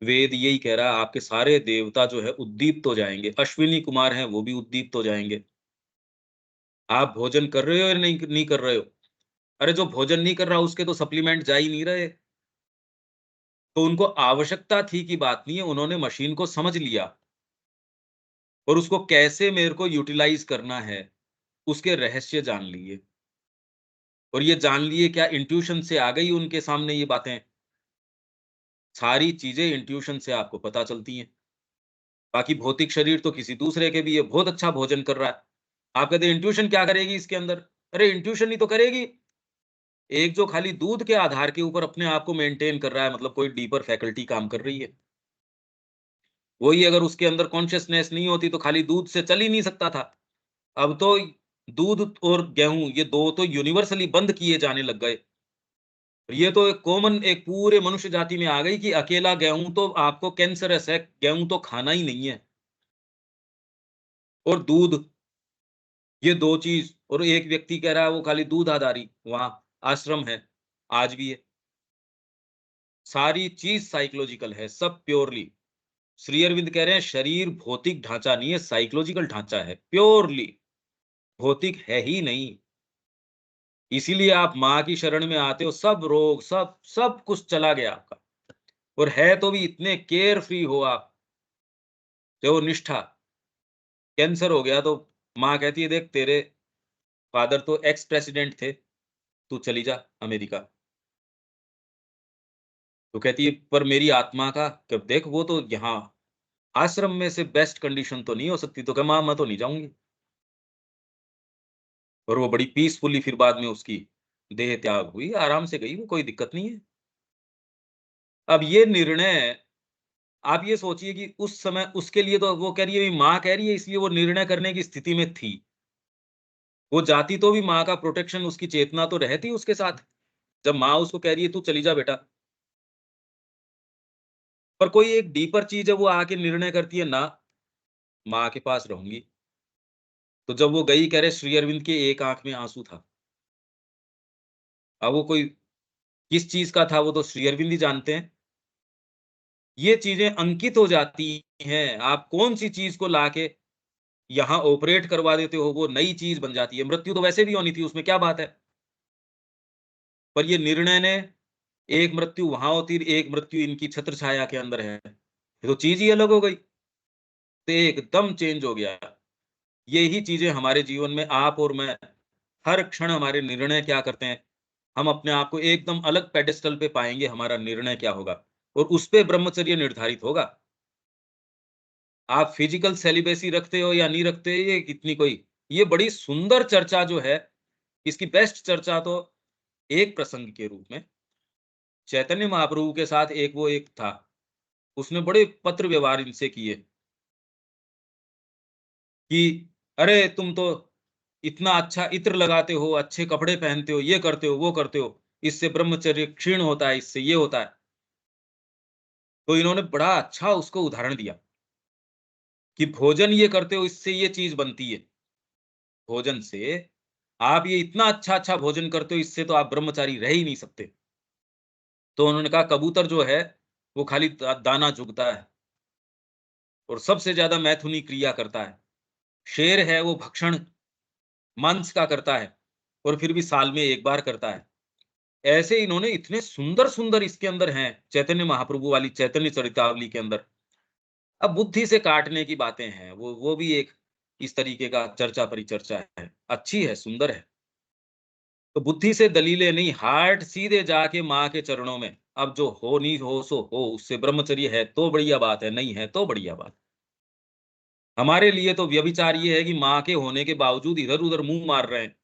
वेद यही कह रहा है आपके सारे देवता जो है उद्दीप्त हो जाएंगे। अश्विनी कुमार हैं वो भी उद्दीप्त हो जाएंगे। आप भोजन कर रहे हो या नहीं कर रहे हो? अरे जो भोजन नहीं कर रहा उसके तो सप्लीमेंट जा ही नहीं रहे। तो उनको आवश्यकता थी की बात नहीं है, उन्होंने मशीन को समझ लिया। और उसको कैसे मेरे को यूटिलाइज करना है, उसके रहस्य जान लिए। और ये जान लिए क्या इंट्यूशन से आ गई उनके सामने ये बातें? सारी चीजें इंट्यूशन से आपको पता चलती हैं। बाकी भौतिक शरीर तो किसी दूसरे के भी है, बहुत अच्छा भोजन कर रहा है। आप कहते हैं इंट्यूशन क्या करेगी इसके अंदर? अरे इंट्यूशन ही तो करेगी। एक जो खाली दूध के आधार के ऊपर अपने आप को मेंटेन कर रहा है, मतलब कोई डीपर फैकल्टी काम कर रही है। वही अगर उसके अंदर कॉन्शियसनेस नहीं होती तो खाली दूध से चल ही नहीं सकता था। अब तो दूध और गेहूं ये दो तो यूनिवर्सली बंद किए जाने लग गए। ये तो एक कॉमन एक पूरे मनुष्य जाति में आ गई कि अकेला गेहूं तो आपको कैंसरस है, गेहूं तो खाना ही नहीं है। और दूध, ये दो चीज, और एक व्यक्ति कह रहा है वो खाली दूध आधारी, वहां आश्रम है, आज भी है। सारी चीज साइकोलॉजिकल है, सब प्योरली। श्री अरविंद कह रहे हैं शरीर भौतिक ढांचा नहीं है, साइकोलॉजिकल ढांचा है, प्योरली भौतिक है ही नहीं। इसीलिए आप माँ की शरण में आते हो, सब रोग सब सब कुछ चला गया आपका। और है तो भी इतने केयर फ्री हो आप, जो निष्ठा। कैंसर हो गया तो माँ कहती है देख तेरे फादर तो एक्स प्रेसिडेंट थे, तू चली जा अमेरिका। तो कहती है पर मेरी आत्मा का कब देख, वो तो यहाँ आश्रम में से बेस्ट कंडीशन तो नहीं हो सकती। तो कहा माँ मैं तो नहीं जाऊंगी। और वो बड़ी पीसफुली फिर बाद में उसकी देह त्याग हुई, आराम से गई, वो कोई दिक्कत नहीं है। अब ये निर्णय आप ये सोचिए कि उस समय उसके लिए तो वो कह रही है माँ कह रही है, इसलिए वो निर्णय करने की स्थिति में थी। वो जाती तो भी माँ का प्रोटेक्शन, उसकी चेतना तो रहती उसके साथ। जब माँ उसको कह रही है तू चली जा बेटा, पर कोई एक डीपर चीज है वो आके निर्णय करती है ना, माँ के पास रहूंगी। तो जब वो गई, कह रहे श्री अरविंद के एक आंख में आंसू था। अब वो कोई किस चीज का था वो तो श्री अरविंद ही जानते हैं। ये चीजें अंकित हो जाती हैं। आप कौन सी चीज को लाके यहाँ ऑपरेट करवा देते हो, वो नई चीज बन जाती है। मृत्यु तो वैसे भी होनी थी, उसमें क्या बात है। पर ये निर्णय ने, एक मृत्यु वहां होती, एक मृत्यु इनकी छत्र छाया के अंदर है, ये तो चीज ही अलग हो गई। तो एकदम चेंज हो गया। यही चीजें हमारे जीवन में आप और मैं, हर क्षण हमारे निर्णय क्या करते हैं। हम अपने आप को एकदम अलग पेडेस्टल पे पाएंगे, हमारा निर्णय क्या होगा, और उस पे ब्रह्मचर्य निर्धारित होगा। आप फिजिकल सेलिबेसी रखते हो या नहीं रखते, ये कितनी कोई, ये बड़ी सुंदर चर्चा जो है, इसकी बेस्ट चर्चा तो एक प्रसंग के रूप में चैतन्य महाप्रभु के साथ एक वो एक था, उसने बड़े पत्र व्यवहार इनसे किए कि अरे तुम तो इतना अच्छा इत्र लगाते हो, अच्छे कपड़े पहनते हो, ये करते हो वो करते हो, इससे ब्रह्मचर्य क्षीण होता है, इससे ये होता है। तो इन्होंने बड़ा अच्छा उसको उदाहरण दिया कि भोजन ये करते हो, इससे ये चीज बनती है। भोजन से आप ये इतना अच्छा अच्छा भोजन करते हो, इससे तो आप ब्रह्मचारी रह ही नहीं सकते। तो उन्होंने कहा कबूतर जो है वो खाली दाना चुगता है और सबसे ज्यादा मैथुनी क्रिया करता है। शेर है वो भक्षण मांस का करता है और फिर भी साल में एक बार करता है। ऐसे इन्होंने इतने सुंदर सुंदर इसके अंदर हैं, चैतन्य महाप्रभु वाली चैतन्य चरितावली के अंदर। अब बुद्धि से काटने की बातें हैं, वो भी एक इस तरीके का चर्चा परिचर्चा है, अच्छी है, सुंदर है। तो बुद्धि से दलीलें नहीं, हार्ट सीधे जाके माँ के चरणों में। अब जो हो नहीं हो सो हो, उससे ब्रह्मचर्य है तो बढ़िया बात है, नहीं है तो बढ़िया बात। हमारे लिए तो व्यभिचार ये है कि माँ के होने के बावजूद इधर उधर मुंह मार रहे हैं,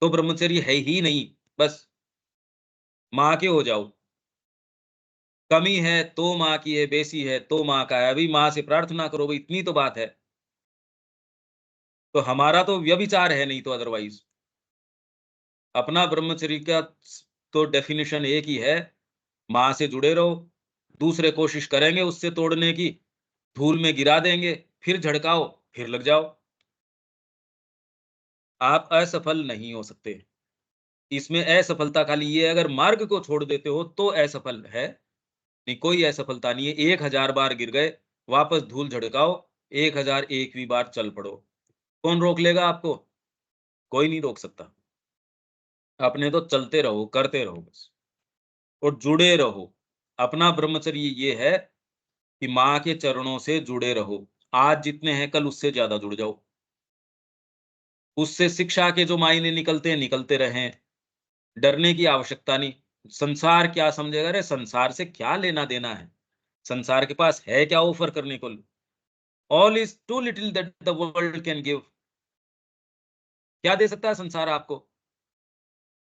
तो ब्रह्मचर्य है ही नहीं। बस माँ के हो जाओ, कमी है तो माँ की है, बेसी है तो माँ का है, अभी माँ से प्रार्थना करो भाई, इतनी तो बात है। तो हमारा तो व्यभिचार है, नहीं तो अदरवाइज अपना ब्रह्मचर्य का तो डेफिनेशन एक ही है, माँ से जुड़े रहो। दूसरे कोशिश करेंगे उससे तोड़ने की, धूल में गिरा देंगे, फिर झड़काओ, फिर लग जाओ। आप असफल नहीं हो सकते। इसमें असफलता खाली ये है, अगर मार्ग को छोड़ देते हो तो असफल है, नहीं कोई असफलता नहीं है। 1000 बार गिर गए, वापस धूल झड़काओ, 1001वीं बार चल पड़ो। कौन रोक लेगा आपको? कोई नहीं रोक सकता। अपने तो चलते रहो, करते रहो बस, और जुड़े रहो। अपना ब्रह्मचर्य ये है कि माँ के चरणों से जुड़े रहो। आज जितने हैं कल उससे ज्यादा जुड़ जाओ, उससे शिक्षा के जो मायने निकलते हैं निकलते रहें, डरने की आवश्यकता नहीं। संसार क्या समझेगा, अरे संसार से क्या लेना देना है, संसार के पास है क्या ऑफर करने को। All is too little that the world can give. क्या दे सकता है संसार आपको?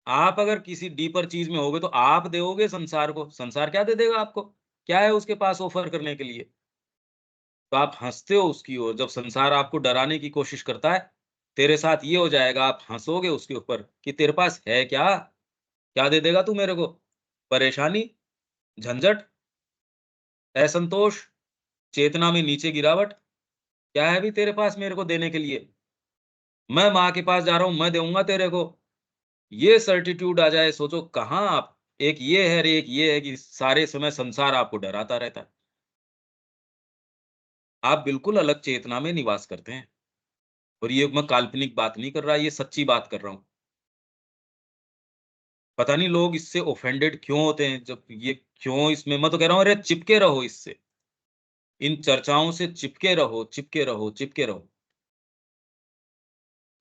आप अगर किसी डीपर चीज में होगे तो आप दोगे संसार को, संसार क्या दे देगा आपको? क्या है उसके पास ऑफर करने के लिए? तो आप हंसते हो उसकी ओर, जब संसार आपको डराने की कोशिश करता है, तेरे साथ ये हो जाएगा, आप हंसोगे उसके ऊपर कि तेरे पास है क्या, क्या दे देगा तू मेरे को? परेशानी, झंझट, असंतोष, चेतना में नीचे गिरावट, क्या है भी तेरे पास मेरे को देने के लिए? मैं माँ के पास जा रहा हूं, मैं दूंगा तेरे को। ये सर्टिट्यूड आ जाए, सोचो कहाँ आप। एक ये है, एक ये है कि सारे समय संसार आपको डराता रहता है। आप बिल्कुल अलग चेतना में निवास करते हैं। और ये मैं काल्पनिक बात नहीं कर रहा, ये सच्ची बात कर रहा हूं। पता नहीं लोग इससे ऑफेंडेड क्यों होते हैं, जब ये क्यों, इसमें मैं तो कह रहा हूं अरे चिपके रहो इससे, इन चर्चाओं से चिपके रहो, चिपके रहो, चिपके रहो।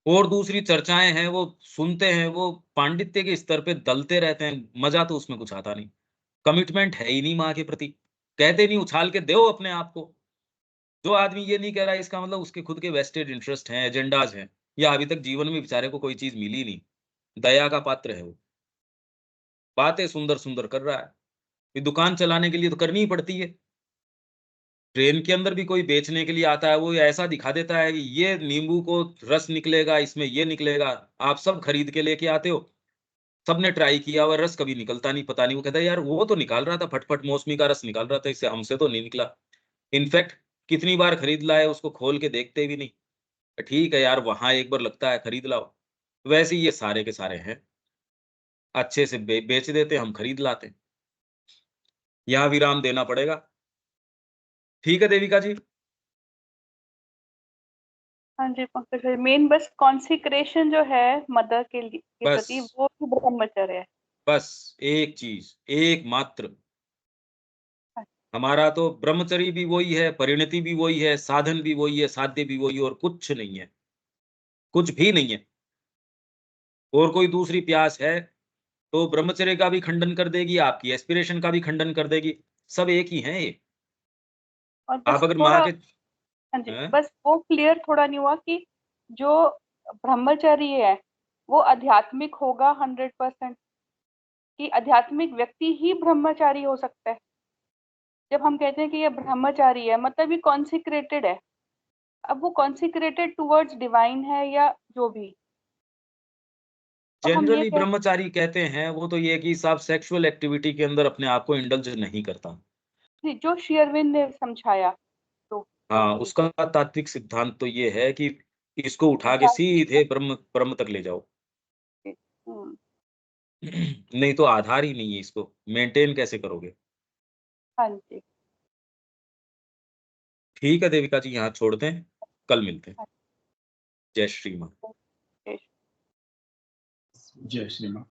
और दूसरी चर्चाएं हैं वो सुनते हैं, वो पांडित्य के स्तर पे दलते रहते हैं, मजा तो उसमें कुछ आता नहीं। कमिटमेंट है ही नहीं माँ के प्रति, कहते नहीं उछाल के दो अपने आप को। जो आदमी ये नहीं कह रहा है, इसका मतलब उसके खुद के वेस्टेड इंटरेस्ट हैं, एजेंडाज हैं, या अभी तक जीवन में बेचारे को कोई चीज मिली नहीं। दया का पात्र है वो, बातें सुंदर सुंदर कर रहा है। ये दुकान चलाने के लिए तो करनी ही पड़ती है। ट्रेन के अंदर भी कोई बेचने के लिए आता है, वो ऐसा दिखा देता है कि ये नींबू को रस निकलेगा, इसमें ये निकलेगा, आप सब खरीद के लेके आते हो। सबने ट्राई किया हुआ, रस कभी निकलता नहीं, पता नहीं। वो कहता है यार वो तो निकाल रहा था, फटफट मौसमी का रस निकाल रहा था, इससे हमसे तो नहीं निकला। इनफैक्ट कितनी बार खरीद लाए, उसको खोल के देखते भी नहीं। ठीक है यार, वहां एक बार लगता है, खरीद लाओ। वैसे ही ये सारे के सारे हैं, अच्छे से बेच देते, हम खरीद लाते। यहाँ विराम देना पड़ेगा। ठीक है देविका जी। हाँ जी पंकज भाई, मेन बस कॉन्सिक्रेशन जो है मदर के लिए के बस प्रति, वो भी ब्रह्मचर्य है। बस एक चीज, एक मात्र। हमारा तो ब्रह्मचर्य भी वही है, परिणति भी वही है, साधन भी वही है, साध्य भी वही है, और कुछ नहीं है, कुछ भी नहीं है। और कोई दूसरी प्यास है तो ब्रह्मचर्य का भी खंडन कर देगी, आपकी एस्पिरेशन का भी खंडन कर देगी। सब एक ही है ये। और आप बस अगर थोड़ा, माँ के हाँ जी, हैं? बस वो क्लियर थोड़ा नहीं हुआ कि जो ब्रह्मचर्य है वो आध्यात्मिक होगा 100%, कि आध्यात्मिक व्यक्ति ही ब्रह्मचारी हो सकता है। जब हम कहते हैं कि ये ब्रह्मचारी है, मतलब ये कॉन्सिक्रेटेड है। अब वो कॉन्सिक्रेटेड टुवर्ड्स डिवाइन है या जो भी, तो हम ये जनरली कह, ब्रह्मचारी कहते हैं वो तो ये कि साहब सेक्सुअल एक्टिविटी के अंदर अपने आप को इंडल्ज नहीं करता। जो श्री अरविंद ने समझाया, तो हाँ, बिल्कुल उसका तात्विक सिद्धांत तो ये है कि इसको उठा के आध्यात्मिक सीधे ब्रह्म ब्रह्म तक ले जाओ। है। नहीं तो आधार ही नहीं है, इसको मेंटेन कैसे करोगे? हाँ जी। ठीक है देविका जी, यहाँ छोड़ते हैं, कल मिलते हैं। हाँ जय श्री माँ। जी। जय श्री राम।